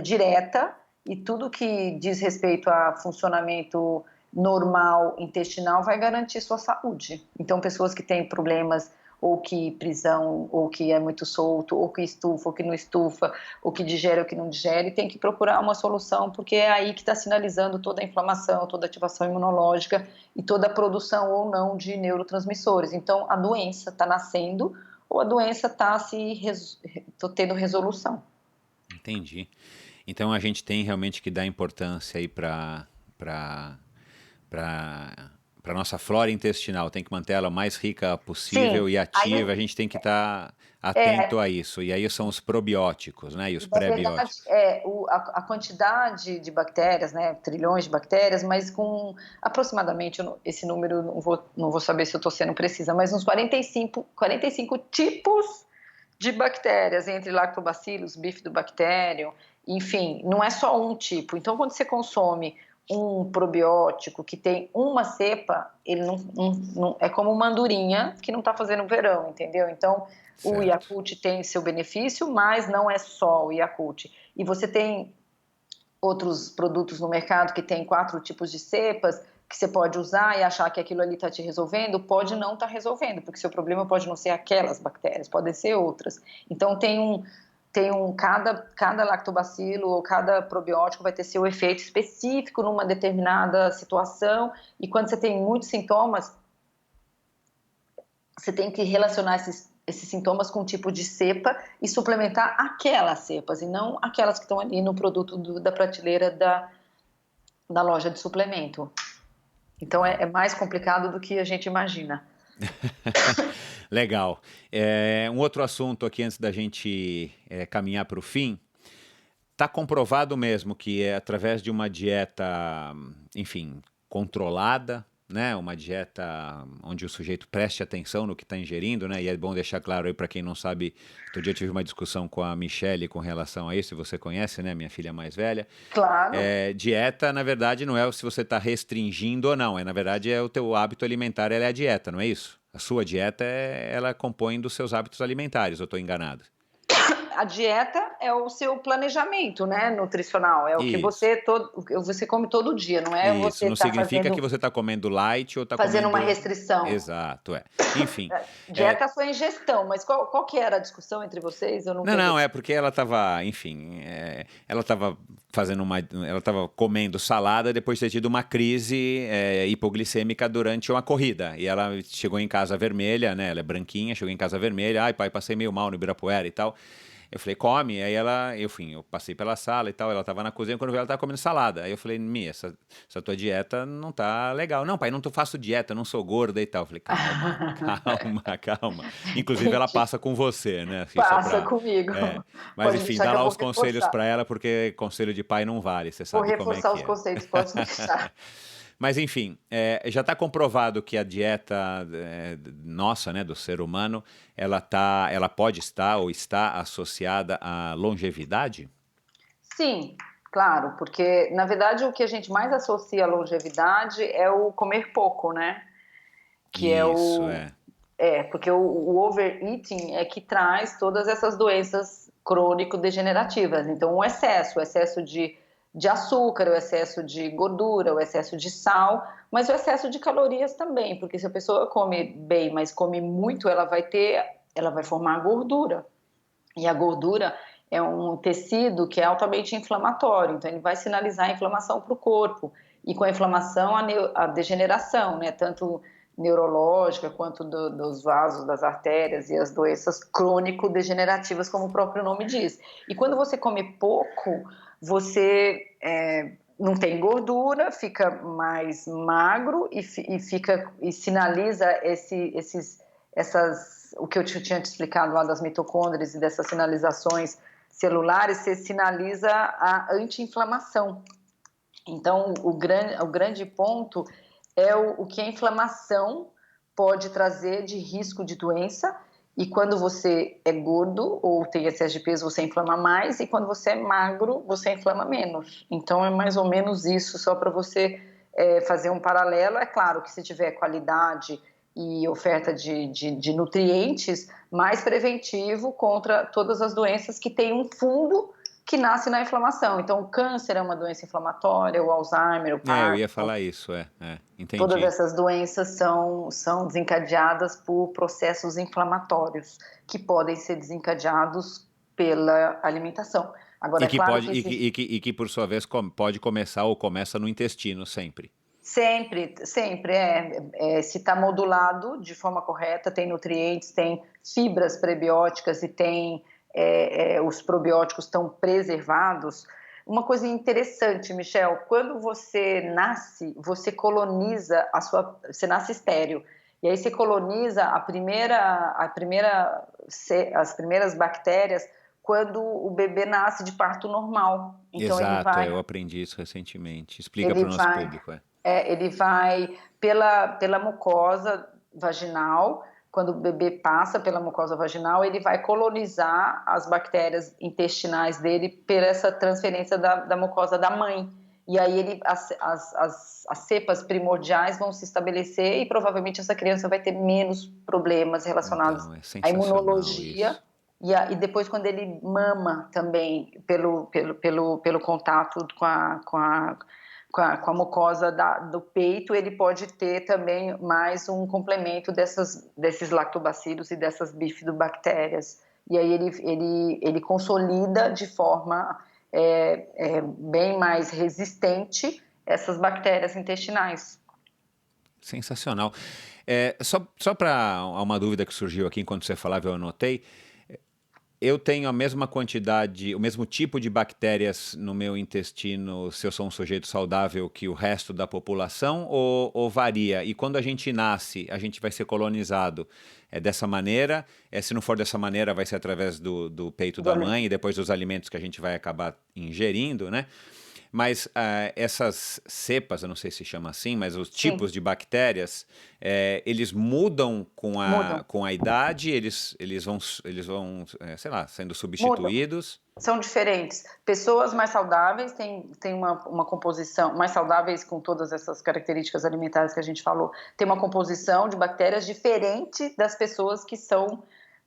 direta, e tudo que diz respeito a funcionamento normal intestinal vai garantir sua saúde. Então, pessoas que têm problemas ou que prisão, ou que é muito solto, ou que estufa, ou que não estufa, ou que digere, ou que não digere, tem que procurar uma solução, porque é aí que está sinalizando toda a inflamação, toda a ativação imunológica e toda a produção ou não de neurotransmissores. Então, a doença está nascendo ou a doença está tendo resolução. Entendi. Então a gente tem realmente que dar importância aí para nossa flora intestinal, tem que manter ela o mais rica possível Sim, e aí ativa, a gente tem que estar atento é, a isso. E aí são os probióticos, né? E os na verdade, pré-bióticos. a quantidade de bactérias, né, trilhões de bactérias, mas com aproximadamente, esse número não vou saber se eu estou sendo precisa, mas uns 45 tipos de bactérias, entre lactobacillus, bifidobacterium, enfim, não é só um tipo. Então, quando você consome um probiótico que tem uma cepa, ele não é como uma andorinha que não está fazendo verão, entendeu? Então, o Certo. Yakult tem seu benefício, mas não é só o Yakult. E você tem outros produtos no mercado que tem 4 tipos de cepas, que você pode usar e achar que aquilo ali está te resolvendo, pode não estar resolvendo, porque seu problema pode não ser aquelas bactérias, podem ser outras. Então cada lactobacilo ou cada probiótico vai ter seu efeito específico numa determinada situação, e quando você tem muitos sintomas, você tem que relacionar esses sintomas com um tipo de cepa e suplementar aquelas cepas, e não aquelas que estão ali no produto da prateleira da loja de suplemento. Então é mais complicado do que a gente imagina. Legal. Um outro assunto aqui antes da gente caminhar para o fim. Está comprovado mesmo que é através de uma dieta, enfim, controlada, né? Uma dieta onde o sujeito preste atenção no que está ingerindo, né? E é bom deixar claro aí para quem não sabe, outro dia eu tive uma discussão com a Michelle com relação a isso, você conhece, né? Minha filha mais velha. Claro. Dieta, na verdade, não é se você está restringindo ou não, na verdade é o teu hábito alimentar, ela é a dieta, não é isso? A sua dieta, ela compõe dos seus hábitos alimentares, eu estou enganado? A dieta é o seu planejamento, né, nutricional, é o que você come todo dia, não é? Isso, não significa que você está comendo light ou está fazendo uma restrição. Exato, Enfim. Dieta é a sua ingestão, mas qual que era a discussão entre vocês? Eu não, é porque ela estava, enfim, ela estava ela estava comendo salada depois de ter tido uma crise hipoglicêmica durante uma corrida, e ela chegou em casa vermelha, né, ela é branquinha, chegou em casa vermelha, ai pai, passei meio mal no Ibirapuera e tal. Eu falei, come. Aí eu passei pela sala e tal, ela tava na cozinha, quando eu vi ela tava comendo salada. Aí eu falei, Mia, essa tua dieta não tá legal. Não, pai, não faço dieta, não sou gorda e tal. Eu falei, calma. Inclusive ela passa com você, né? Assim, passa comigo. Mas enfim, dá lá os conselhos para ela, porque conselho de pai não vale, você sabe como é que é. Vou reforçar os conceitos, pode deixar. Mas, enfim, já está comprovado que a dieta nossa, né, do ser humano, ela pode estar ou está associada à longevidade? Sim, claro, porque, na verdade, o que a gente mais associa à longevidade é o comer pouco, né? Que porque o overeating é que traz todas essas doenças crônico-degenerativas. Então, o excesso de açúcar, o excesso de gordura, o excesso de sal, mas o excesso de calorias também, porque se a pessoa come bem, mas come muito, ela vai formar gordura. E a gordura é um tecido que é altamente inflamatório, então ele vai sinalizar a inflamação para o corpo. E com a inflamação, a degeneração, né? Tanto neurológica quanto dos vasos, das artérias e as doenças crônico-degenerativas, como o próprio nome diz. E quando você come pouco, você não tem gordura, fica mais magro e sinaliza o que eu tinha te explicado lá das mitocôndrias e dessas sinalizações celulares, você sinaliza a anti-inflamação. Então, o grande ponto é o que a inflamação pode trazer de risco de doença, e quando você é gordo ou tem excesso de peso, você inflama mais, e quando você é magro, você inflama menos. Então, é mais ou menos isso, só para você fazer um paralelo. É claro que se tiver qualidade e oferta de nutrientes, mais preventivo contra todas as doenças que têm um fundo que nasce na inflamação. Então, o câncer é uma doença inflamatória, o Alzheimer, o Parkinson. Eu ia falar isso, entendi. Todas essas doenças são desencadeadas por processos inflamatórios que podem ser desencadeados pela alimentação. Agora, e que por sua vez pode começar ou começa no intestino sempre. Sempre. Se está modulado de forma correta, tem nutrientes, tem fibras prebióticas e tem os probióticos estão preservados. Uma coisa interessante, Michel, quando você nasce, você coloniza você nasce estéril, e aí você coloniza as primeiras bactérias quando o bebê nasce de parto normal. Então, exato, eu aprendi isso recentemente. Explica para o nosso público. Ele vai pela mucosa vaginal. Quando o bebê passa pela mucosa vaginal, ele vai colonizar as bactérias intestinais dele por essa transferência da mucosa da mãe. E aí as cepas primordiais vão se estabelecer, e provavelmente essa criança vai ter menos problemas relacionados à imunologia. E depois, quando ele mama também, pelo contato com a mucosa do peito, ele pode ter também mais um complemento desses lactobacilos e dessas bifidobactérias. E aí ele consolida de forma bem mais resistente essas bactérias intestinais. Sensacional. Só para uma dúvida que surgiu aqui enquanto você falava, eu anotei. Eu tenho a mesma quantidade, o mesmo tipo de bactérias no meu intestino se eu sou um sujeito saudável que o resto da população ou varia? E quando a gente nasce, a gente vai ser colonizado dessa maneira? Se não for dessa maneira, vai ser através do peito da mãe e depois dos alimentos que a gente vai acabar ingerindo, né? Mas essas cepas, eu não sei se chama assim, mas os tipos de bactérias, eles mudam com a idade, eles vão sei lá, sendo substituídos? Mudam. São diferentes. Pessoas mais saudáveis têm uma composição, mais saudáveis com todas essas características alimentares que a gente falou, tem uma composição de bactérias diferente das pessoas que são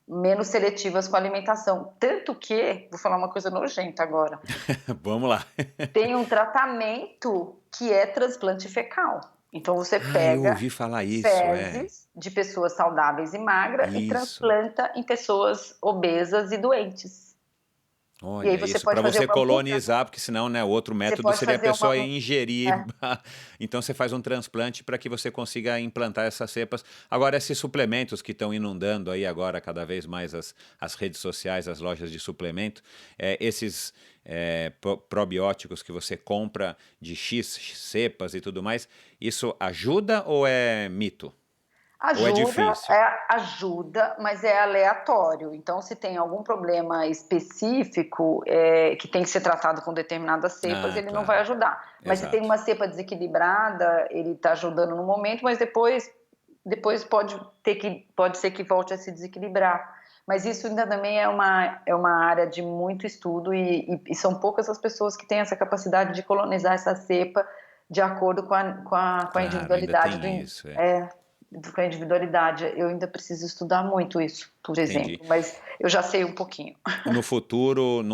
menos seletivas com a alimentação. Tanto que, vou falar uma coisa nojenta agora. Vamos lá. Tem um tratamento que é transplante fecal. Então você pega eu ouvi falar isso, fezes de pessoas saudáveis e magras e transplanta em pessoas obesas e doentes. Olha, e aí você isso pode para fazer você colonizar, porque senão, né, o outro método seria a pessoa ingerir. Então você faz um transplante para que você consiga implantar essas cepas. Agora, esses suplementos que estão inundando aí agora cada vez mais as redes sociais, as lojas de suplemento, esses probióticos que você compra de X cepas e tudo mais, isso ajuda ou é mito? Ou é difícil? Ajuda, mas é aleatório. Então, se tem algum problema específico que tem que ser tratado com determinadas cepas, ele não vai ajudar. Mas se tem uma cepa desequilibrada, ele está ajudando no momento, mas depois pode ser que volte a se desequilibrar. Mas isso ainda também é uma área de muito estudo e são poucas as pessoas que têm essa capacidade de colonizar essa cepa de acordo com a individualidade com a individualidade. Eu ainda preciso estudar muito isso, por exemplo, mas eu já sei um pouquinho. Num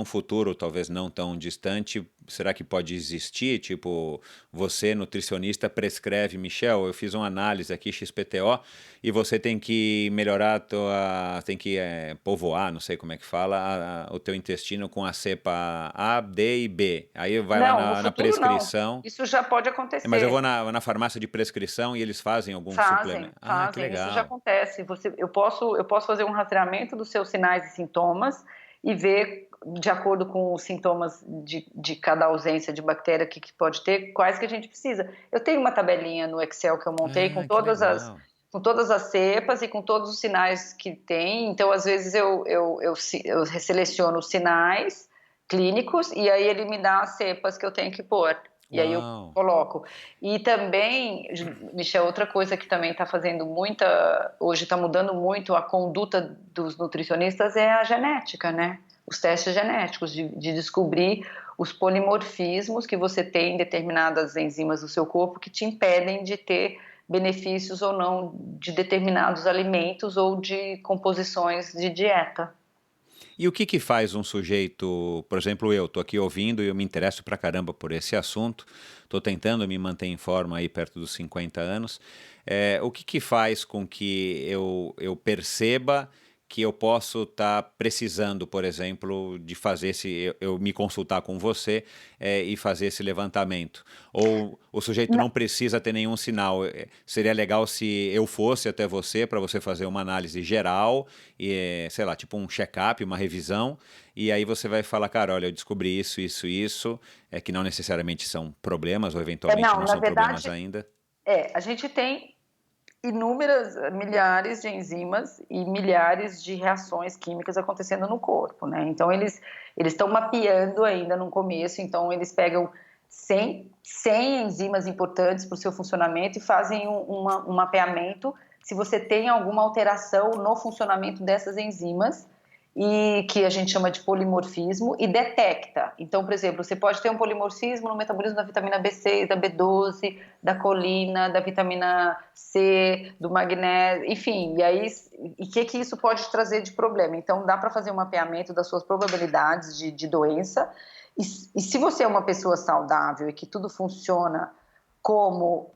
futuro talvez não tão distante, será que pode existir, tipo, você, nutricionista, prescreve, Michel, eu fiz uma análise aqui, XPTO, e você tem que melhorar, tem que povoar, não sei como é que fala, o teu intestino com a cepa A, D e B. Aí vai lá na prescrição. Não. Isso já pode acontecer. Mas eu vou na farmácia de prescrição e eles fazem algum suplemento. Fazem, que legal. Isso já acontece. Eu posso fazer um rastreamento dos seus sinais e sintomas e ver, de acordo com os sintomas de cada ausência de bactéria que pode ter, quais que a gente precisa. Eu tenho uma tabelinha no Excel que eu montei com todas as cepas e com todos os sinais que tem. Então, às vezes, eu seleciono os sinais clínicos e aí ele me dá as cepas que eu tenho que pôr. E aí eu coloco. E também, Michel, outra coisa que também está hoje está mudando muito a conduta dos nutricionistas é a genética, né? Os testes genéticos, de descobrir os polimorfismos que você tem em determinadas enzimas do seu corpo que te impedem de ter benefícios ou não de determinados alimentos ou de composições de dieta. E o que faz um sujeito, por exemplo, eu estou aqui ouvindo e eu me interesso pra caramba por esse assunto, estou tentando me manter em forma aí perto dos 50 anos, o que faz com que eu perceba que eu posso estar precisando, por exemplo, de fazer eu me consultar com você e fazer esse levantamento? Ou o sujeito não precisa ter nenhum sinal? Seria legal se eu fosse até você para você fazer uma análise geral, e, sei lá, tipo um check-up, uma revisão, e aí você vai falar, cara, olha, eu descobri isso, que não necessariamente são problemas, ou eventualmente não são problemas ainda. A gente tem milhares de enzimas e milhares de reações químicas acontecendo no corpo, né? Então, eles estão mapeando ainda no começo, então eles pegam 100 enzimas importantes para o seu funcionamento e fazem um mapeamento se você tem alguma alteração no funcionamento dessas enzimas, e que a gente chama de polimorfismo, e detecta. Então, por exemplo, você pode ter um polimorfismo no metabolismo da vitamina B6, da B12, da colina, da vitamina C, do magnésio, enfim, e o que isso pode trazer de problema? Então, dá para fazer um mapeamento das suas probabilidades de doença E se você é uma pessoa saudável e que tudo funciona como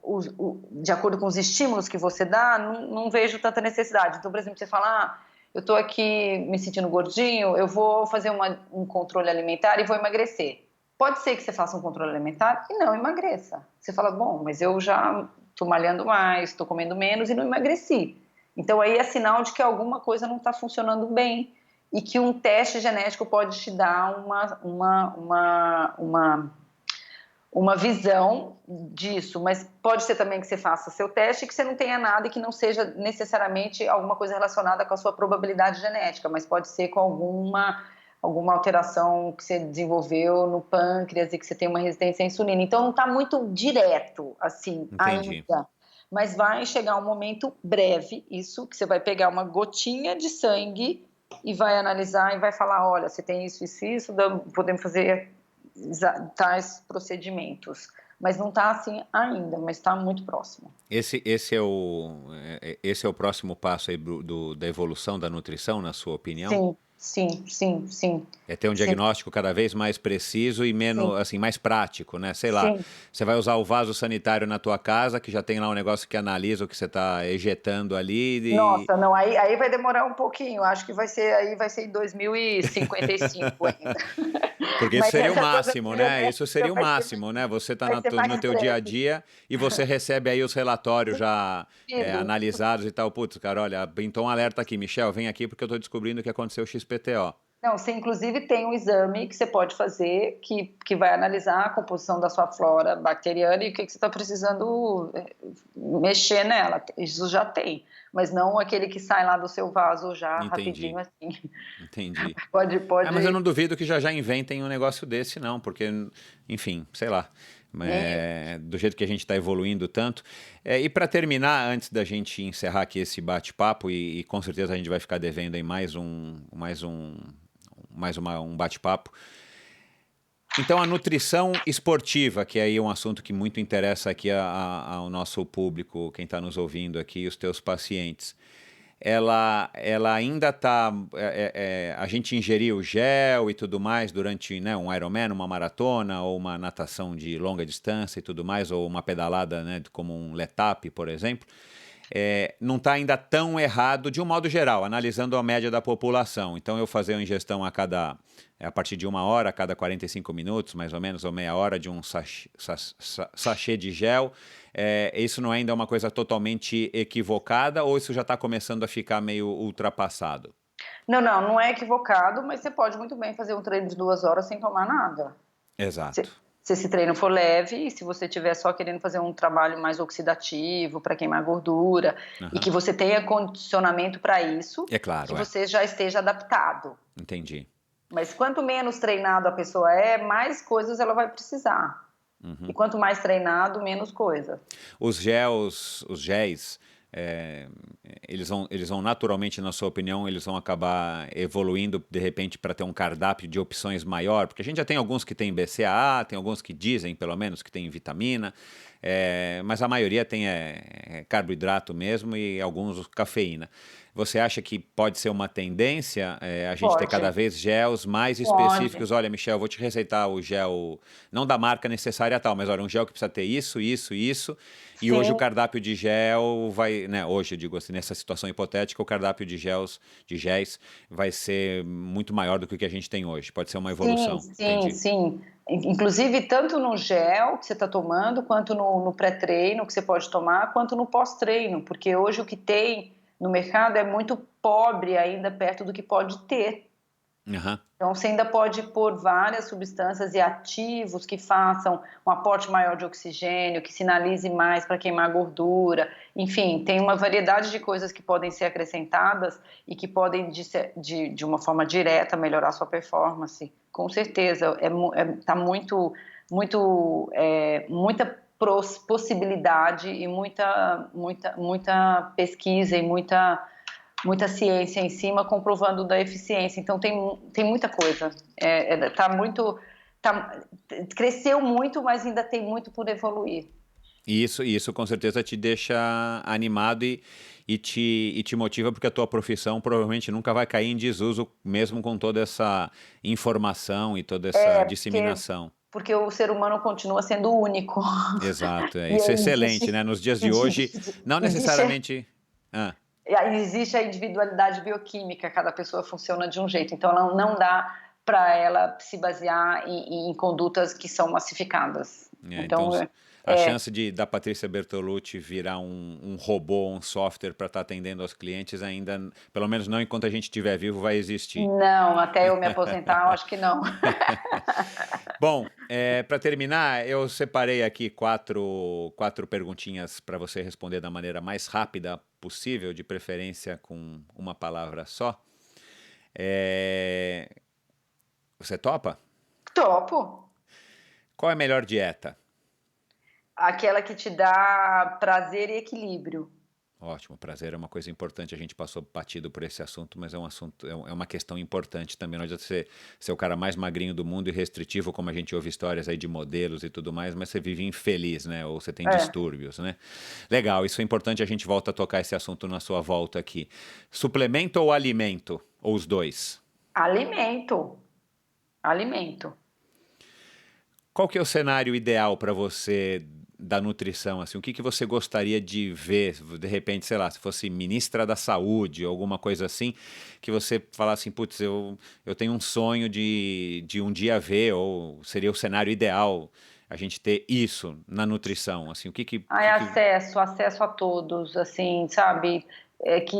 de acordo com os estímulos que você dá, não vejo tanta necessidade. Então, por exemplo, você fala, eu estou aqui me sentindo gordinho, eu vou fazer um controle alimentar e vou emagrecer. Pode ser que você faça um controle alimentar e não emagreça. Você fala, bom, mas eu já estou malhando mais, estou comendo menos e não emagreci. Então, aí é sinal de que alguma coisa não está funcionando bem e que um teste genético pode te dar uma visão disso, mas pode ser também que você faça seu teste e que você não tenha nada e que não seja necessariamente alguma coisa relacionada com a sua probabilidade genética, mas pode ser com alguma alteração que você desenvolveu no pâncreas e que você tem uma resistência à insulina. Então, não está muito direto, assim, Entendi. ainda. Mas vai chegar um momento breve, isso, que você vai pegar uma gotinha de sangue e vai analisar e vai falar, olha, você tem isso, podemos fazer tais procedimentos. Mas não está assim ainda, mas está muito próximo. Esse é o próximo passo aí da evolução da nutrição, na sua opinião? Sim. É ter um diagnóstico cada vez mais preciso e menos, assim, mais prático, né? Sei lá, você vai usar o vaso sanitário na tua casa, que já tem lá um negócio que analisa o que você está ejetando ali. Nossa, não, aí vai demorar um pouquinho. Acho que vai ser em 2055 ainda. Porque isso seria o máximo, né? Isso seria o máximo, né? Você está no teu dia a dia e você recebe aí os relatórios já analisados e tal. Putz, cara, olha, pintou um alerta aqui. Michel, vem aqui porque eu estou descobrindo o que aconteceu XPTO. Não, você inclusive tem um exame que você pode fazer que vai analisar a composição da sua flora bacteriana e o que você está precisando mexer nela. Isso já tem, mas não aquele que sai lá do seu vaso já rapidinho assim. Entendi. Pode. Mas eu não duvido que já inventem um negócio desse, não, porque, enfim, sei lá. Do jeito que a gente está evoluindo tanto. E para terminar, antes da gente encerrar aqui esse bate-papo, e com certeza a gente vai ficar devendo aí mais um bate-papo. Então, a nutrição esportiva, que é aí um assunto que muito interessa aqui ao nosso público, quem está nos ouvindo aqui, os teus pacientes. Ela ainda está... a gente ingeriu gel e tudo mais durante, né, um Ironman, uma maratona, ou uma natação de longa distância e tudo mais, ou uma pedalada, né, como um Letap, por exemplo. Não está ainda tão errado, de um modo geral, analisando a média da população. Então, eu fazer uma ingestão a partir de 1 hora, a cada 45 minutos, mais ou menos, ou meia hora, de um sachê de gel. Isso não é ainda uma coisa totalmente equivocada, ou isso já está começando a ficar meio ultrapassado? Não é equivocado, mas você pode muito bem fazer um treino de 2 horas sem tomar nada. Exato. Se esse treino for leve e se você estiver só querendo fazer um trabalho mais oxidativo para queimar gordura e que você tenha condicionamento para isso, que você já esteja adaptado. Entendi. Mas quanto menos treinado a pessoa mais coisas ela vai precisar. E quanto mais treinado, menos coisa. Os géis, eles vão naturalmente, na sua opinião, eles vão acabar evoluindo, de repente, para ter um cardápio de opções maior? Porque a gente já tem alguns que tem BCAA, tem alguns que dizem, pelo menos, que tem vitamina, mas a maioria tem carboidrato mesmo e alguns cafeína. Você acha que pode ser uma tendência a gente ter cada vez gels mais específicos? Olha, Michel, eu vou te receitar o gel, não da marca necessária tal, mas olha, um gel que precisa ter isso. E hoje o cardápio de gel vai, né, hoje eu digo assim, nessa situação hipotética, o cardápio de géis vai ser muito maior do que o que a gente tem hoje. Pode ser uma evolução. Sim. Inclusive, tanto no gel que você está tomando, quanto no pré-treino que você pode tomar, quanto no pós-treino, porque hoje o que tem no mercado é muito pobre ainda perto do que pode ter. Então, você ainda pode pôr várias substâncias e ativos que façam um aporte maior de oxigênio, que sinalize mais para queimar gordura. Enfim, tem uma variedade de coisas que podem ser acrescentadas e que podem, de uma forma direta, melhorar a sua performance. Com certeza, tá muita possibilidade e muita pesquisa e muita ciência em cima comprovando da eficiência. Então tem muita coisa. Cresceu muito, mas ainda tem muito por evoluir. E isso com certeza te deixa animado e te motiva, porque a tua profissão provavelmente nunca vai cair em desuso, mesmo com toda essa informação e toda essa É, porque, disseminação. porque o ser humano continua sendo único. Exato, E isso é aí excelente, né? Nos dias de hoje, não existe, necessariamente. Ah, e aí existe a individualidade bioquímica, cada pessoa funciona de um jeito, então não dá para ela se basear em condutas que são massificadas. então, Então, a chance da Patrícia Bertolucci virar um robô, um software para estar atendendo aos clientes ainda, pelo menos não enquanto a gente estiver vivo, vai existir. não, até eu me aposentar, eu acho que não. Bom, para terminar, eu separei aqui quatro perguntinhas para você responder da maneira mais rápida possível, de preferência com uma palavra só. É, Você topa? Topo. Qual é a melhor dieta? Aquela que te dá prazer e equilíbrio. Ótimo, prazer é uma coisa importante. A gente passou batido por esse assunto, mas é um assunto, é uma questão importante também. Não adianta você ser o cara mais magrinho do mundo e restritivo, como a gente ouve histórias aí de modelos e tudo mais, mas você vive infeliz, né? Ou você tem É, distúrbios, né? Legal, isso é importante. A gente volta a tocar esse assunto na sua volta aqui. Suplemento ou alimento? Ou os dois? alimento, alimento. Qual que é o cenário ideal para você da nutrição, assim? O que você gostaria de ver, de repente, sei lá, se fosse ministra da saúde ou alguma coisa assim, que você falasse assim, putz, eu tenho um sonho de um dia ver, ou seria o cenário ideal a gente ter isso na nutrição, assim, o que que... Ai, acesso a todos, assim, sabe?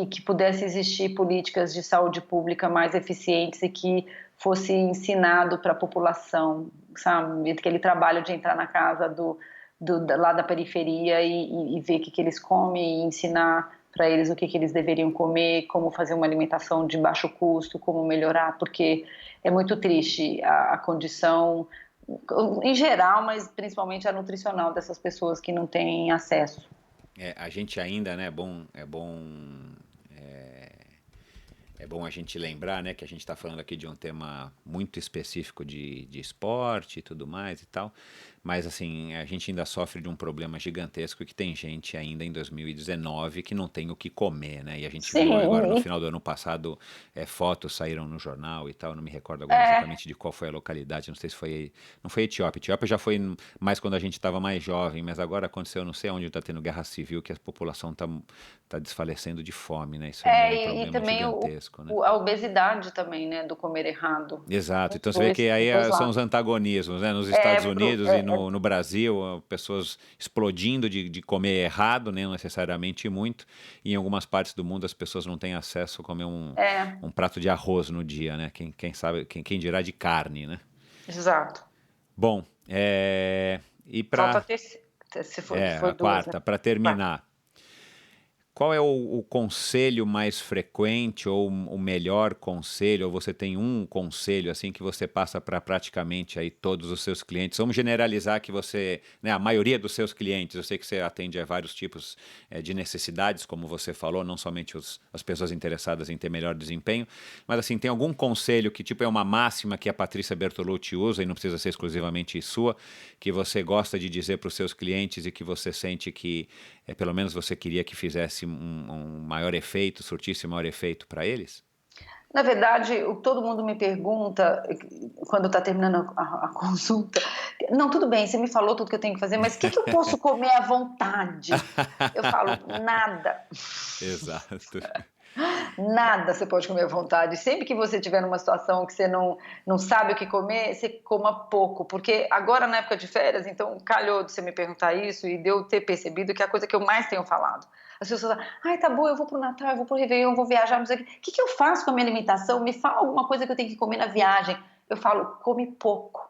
Que pudesse existir políticas de saúde pública mais eficientes e que fosse ensinado para a população, sabe? Aquele trabalho de entrar na casa lá da periferia e ver o que eles comem e ensinar para eles o que eles deveriam comer, como fazer uma alimentação de baixo custo, como melhorar, porque é muito triste a condição em geral, mas principalmente a nutricional dessas pessoas que não têm acesso. A gente ainda, né, é bom a gente lembrar, né, que a gente está falando aqui de um tema muito específico de esporte e tudo mais e tal, mas assim, a gente ainda sofre de um problema gigantesco que tem gente ainda em 2019 que não tem o que comer, né? E a gente viu agora no Sim, final do ano passado, fotos saíram no jornal e tal, não me recordo agora é, exatamente de qual foi a localidade, não sei se foi, não foi Etiópia, Etiópia já foi mais quando a gente estava mais jovem, mas agora aconteceu, não sei onde está tendo guerra civil, que a população tá desfalecendo de fome, né? Isso é um e problema também gigantesco, né? a obesidade também, né, do comer errado. Exato, então você vê que Os aí dois são os lados. antagonismos, né? Nos É, Estados Unidos e no Brasil, pessoas explodindo de comer errado, né? Não necessariamente muito, e em algumas partes do mundo as pessoas não têm acesso a comer é, um prato de arroz no dia, né? Quem sabe, quem dirá de carne, né? exato. Bom, e Falta para ter, se for a duas, né? quarta, para Vai. terminar, qual é o conselho mais frequente ou o melhor conselho? Ou você tem um conselho assim que você passa para praticamente aí todos os seus clientes? Vamos generalizar que você, né, a maioria dos seus clientes, eu sei que você atende a vários tipos de necessidades, como você falou, não somente as pessoas interessadas em ter melhor desempenho, mas assim, tem algum conselho que tipo é uma máxima que a Patrícia Bertolucci usa e não precisa ser exclusivamente sua, que você gosta de dizer para os seus clientes e que você sente que pelo menos você queria que fizesse um maior efeito, surtisse um maior efeito para eles? Na verdade, todo mundo me pergunta, quando está terminando a consulta, não, tudo bem, você me falou tudo que eu tenho que fazer, mas o que eu posso comer à vontade? Eu falo, nada. Exato. Nada você pode comer à vontade. Sempre que você estiver numa situação que você não sabe o que comer, você coma pouco. Porque agora, na época de férias, então calhou de você me perguntar isso e de eu ter percebido que é a coisa que eu mais tenho falado. As pessoas falam, ai, tá bom, eu vou pro Natal, eu vou pro Réveillon, eu vou viajar, não sei o quê. O que eu faço com a minha alimentação? Me fala alguma coisa que eu tenho que comer na viagem. Eu falo, come pouco.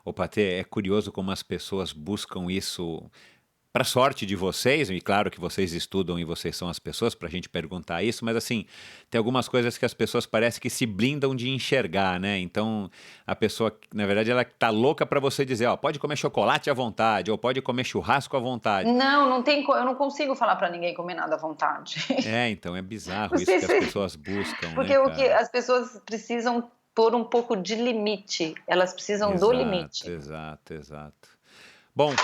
Ô, Patê, é curioso como as pessoas buscam isso. Para sorte de vocês, e claro que vocês estudam e vocês são as pessoas para a gente perguntar isso, mas assim, tem algumas coisas que as pessoas parecem que se blindam de enxergar, né? Então, a pessoa, na verdade, ela tá louca para você dizer, ó, pode comer chocolate à vontade, ou pode comer churrasco à vontade. Não tem, eu não consigo falar para ninguém comer nada à vontade. Então é bizarro Não isso sei que as se pessoas buscam, né, porque o que cara? as pessoas precisam pôr um pouco de limite, elas precisam do Exato, limite. exato, exato. Bom,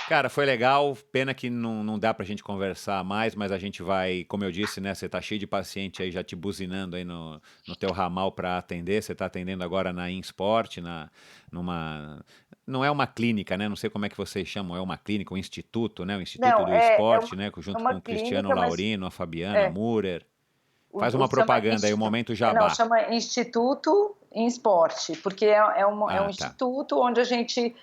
cara, foi legal. Pena que não dá pra gente conversar mais, mas a gente vai, como eu disse, né? Você tá cheio de paciente aí já te buzinando aí no teu ramal pra atender. Você tá atendendo agora na InSport, numa. Não é uma clínica, né? Não sei como é que vocês chamam, é uma clínica, um instituto, né? O Instituto Não, do Esporte, né? é Junto uma com o Cristiano clínica, mas Laurino, a Fabiana é, Murer. Faz uma chama propaganda aí, o momento não, jabá. chama Instituto em Esporte, porque é um Ah, tá. instituto onde a gente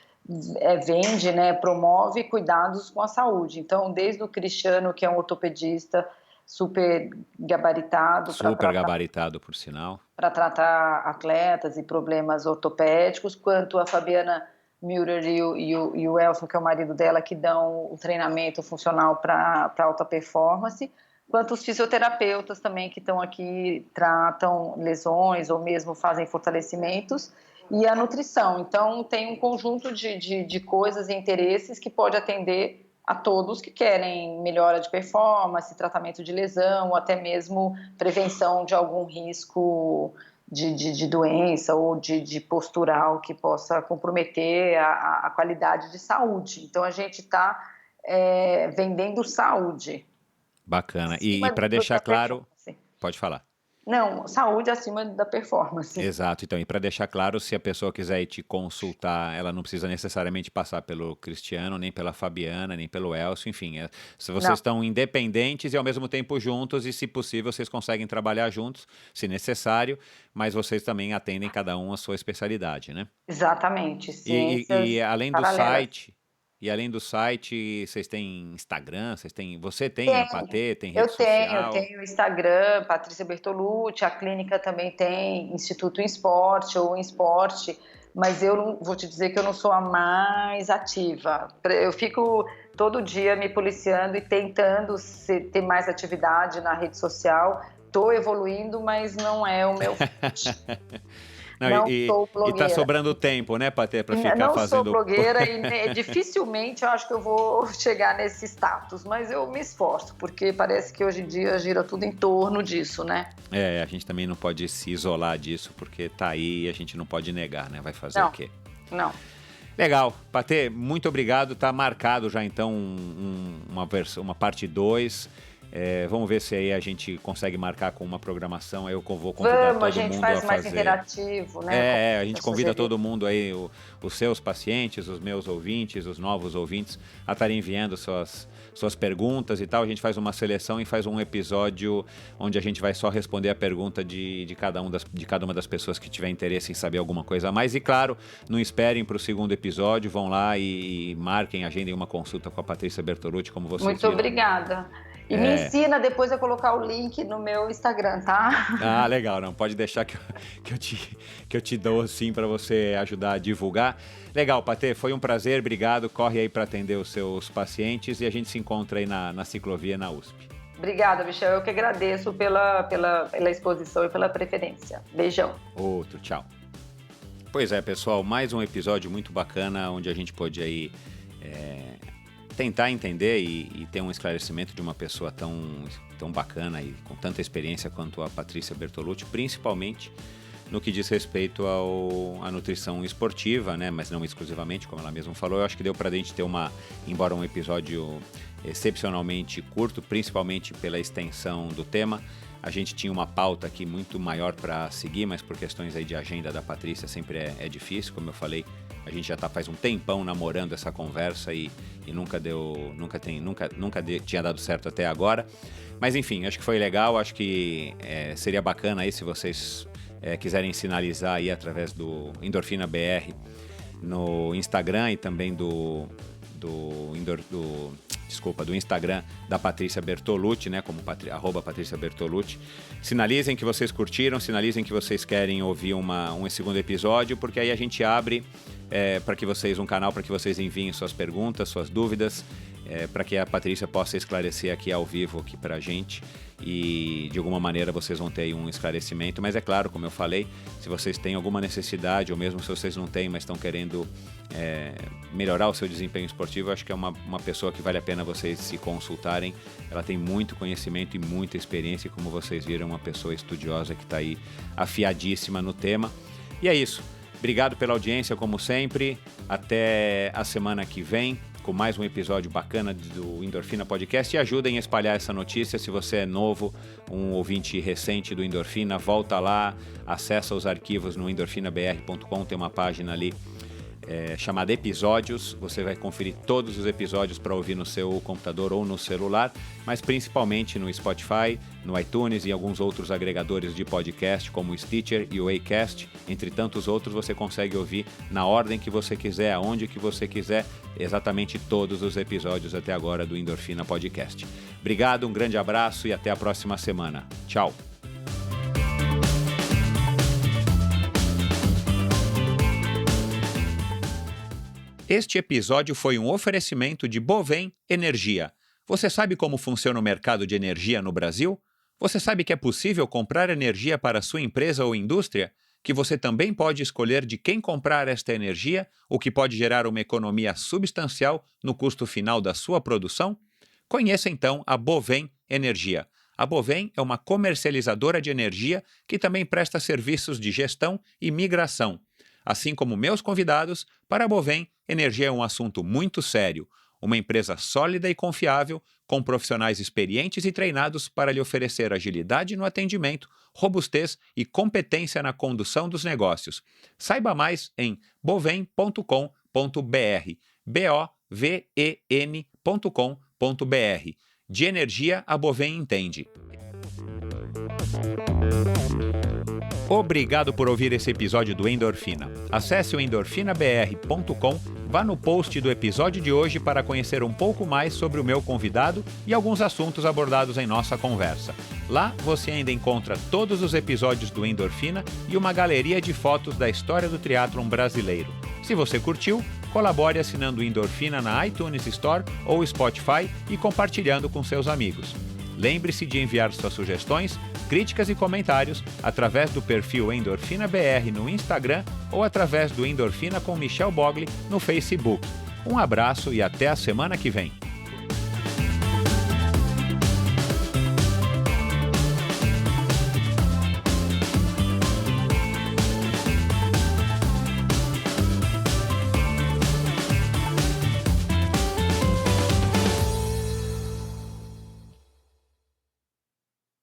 vende, né, promove cuidados com a saúde. Então, desde o Cristiano, que é um ortopedista super gabaritado Super gabaritado, por sinal. para tratar atletas e problemas ortopédicos, quanto a Fabiana Müller e o Elson, que é o marido dela, que dão o treinamento funcional para alta performance, quanto os fisioterapeutas também que estão aqui, tratam lesões ou mesmo fazem fortalecimentos, e a nutrição. Então, tem um conjunto de coisas e interesses que pode atender a todos que querem melhora de performance, tratamento de lesão, ou até mesmo prevenção de algum risco de doença ou de postural que possa comprometer a qualidade de saúde. Então, a gente está vendendo saúde. Bacana. E para Da deixar claro, performance. pode falar. Não, saúde acima da performance. Exato, então, e para deixar claro, se a pessoa quiser ir te consultar, ela não precisa necessariamente passar pelo Cristiano, nem pela Fabiana, nem pelo Elcio, enfim, se vocês Não, estão independentes e ao mesmo tempo juntos, e se possível, vocês conseguem trabalhar juntos, se necessário, mas vocês também atendem cada um a sua especialidade, né? exatamente. E Ciências além do paralelas. site, vocês têm Instagram, você tem a Tenho, Patê, tem rede eu social? tenho Instagram, Patrícia Bertolucci, a clínica também tem Instituto em Esporte ou em Esporte, mas eu não, vou te dizer que eu não sou a mais ativa. Eu fico todo dia me policiando e tentando ter mais atividade na rede social. Estou evoluindo, mas não é o meu forte. Não, Não sou e tá blogueira. sobrando tempo, né, Patê, para ficar Não sou fazendo. blogueira e dificilmente eu acho que eu vou chegar nesse status, mas eu me esforço, porque parece que hoje em dia gira tudo em torno disso, né? A gente também não pode se isolar disso, porque tá aí e a gente não pode negar, né? Vai fazer Não, o quê? não. Legal. Patê, muito obrigado. Tá marcado já então uma parte 2. Vamos ver se aí a gente consegue marcar com uma programação. Aí eu vou convidar todo A gente mundo faz a mais fazer. interativo, né? A gente convida todo mundo aí, os seus pacientes, os meus ouvintes, os novos ouvintes, a estarem enviando suas perguntas e tal. A gente faz uma seleção e faz um episódio onde a gente vai só responder a pergunta de cada uma das pessoas que tiver interesse em saber alguma coisa a mais. E claro, não esperem para o segundo episódio, vão lá e marquem, agendem uma consulta com a Patrícia Bertolucci, como vocês Muito viram. obrigada. E me ensina depois a colocar o link no meu Instagram, tá? Ah, legal, não. Pode deixar que eu te dou sim para você ajudar a divulgar. Legal, Patê, foi um prazer, obrigado. Corre aí para atender os seus pacientes e a gente se encontra aí na ciclovia na USP. Obrigada, Michel. Eu que agradeço pela exposição e pela preferência. Beijão. Outro, tchau. Pois é, pessoal, mais um episódio muito bacana onde a gente pôde aí tentar entender e ter um esclarecimento de uma pessoa tão bacana e com tanta experiência quanto a Patrícia Bertolucci, principalmente no que diz respeito à nutrição esportiva, né? Mas não exclusivamente, como ela mesma falou. Eu acho que deu para a gente ter embora um episódio excepcionalmente curto, principalmente pela extensão do tema. A gente tinha uma pauta aqui muito maior para seguir, mas por questões aí de agenda da Patrícia sempre é difícil, como eu falei. A gente já faz um tempão namorando essa conversa e nunca tinha dado certo até agora. Mas enfim, acho que foi legal, acho que seria bacana aí se vocês quiserem sinalizar aí através do Endorfina BR no Instagram e também do Instagram da Patrícia Bertolucci, né, como @Patrícia Bertolucci. Sinalizem que vocês curtiram, sinalizem que vocês querem ouvir um segundo episódio, porque aí a gente abre para que vocês um canal para que vocês enviem suas perguntas, suas dúvidas, para que a Patrícia possa esclarecer aqui ao vivo aqui para a gente e de alguma maneira vocês vão ter aí um esclarecimento. Mas é claro, como eu falei, se vocês têm alguma necessidade ou mesmo se vocês não têm, mas estão querendo melhorar o seu desempenho esportivo, acho que é uma pessoa que vale a pena vocês se consultarem. Ela tem muito conhecimento e muita experiência e, como vocês viram, uma pessoa estudiosa que está aí afiadíssima no tema. E é isso. Obrigado pela audiência, como sempre. Até a semana que vem, com mais um episódio bacana do Endorfina Podcast. E ajudem a espalhar essa notícia. Se você é novo, um ouvinte recente do Endorfina, volta lá, acessa os arquivos no endorfinabr.com, tem uma página ali chamada Episódios. Você vai conferir todos os episódios para ouvir no seu computador ou no celular, mas principalmente no Spotify, no iTunes e alguns outros agregadores de podcast, como o Stitcher e o Acast. Entre tantos outros, você consegue ouvir na ordem que você quiser, aonde que você quiser, exatamente todos os episódios até agora do Endorfina Podcast. Obrigado, um grande abraço e até a próxima semana. Tchau! Este episódio foi um oferecimento de Bovem Energia. Você sabe como funciona o mercado de energia no Brasil? Você sabe que é possível comprar energia para sua empresa ou indústria? Que você também pode escolher de quem comprar esta energia, o que pode gerar uma economia substancial no custo final da sua produção? Conheça então a Bovem Energia. A Bovem é uma comercializadora de energia que também presta serviços de gestão e migração. Assim como meus convidados, para a Bovem, energia é um assunto muito sério. Uma empresa sólida e confiável, com profissionais experientes e treinados para lhe oferecer agilidade no atendimento, robustez e competência na condução dos negócios. Saiba mais em bovem.com.br, boven.com.br. De energia, a Bovem entende. Obrigado por ouvir esse episódio do Endorfina. Acesse o endorfinabr.com, vá no post do episódio de hoje para conhecer um pouco mais sobre o meu convidado e alguns assuntos abordados em nossa conversa. Lá você ainda encontra todos os episódios do Endorfina e uma galeria de fotos da história do triatlon brasileiro. Se você curtiu, colabore assinando o Endorfina na iTunes Store ou Spotify e compartilhando com seus amigos. Lembre-se de enviar suas sugestões, críticas e comentários através do perfil Endorfina BR no Instagram ou através do Endorfina com Michel Bogli no Facebook. Um abraço e até a semana que vem.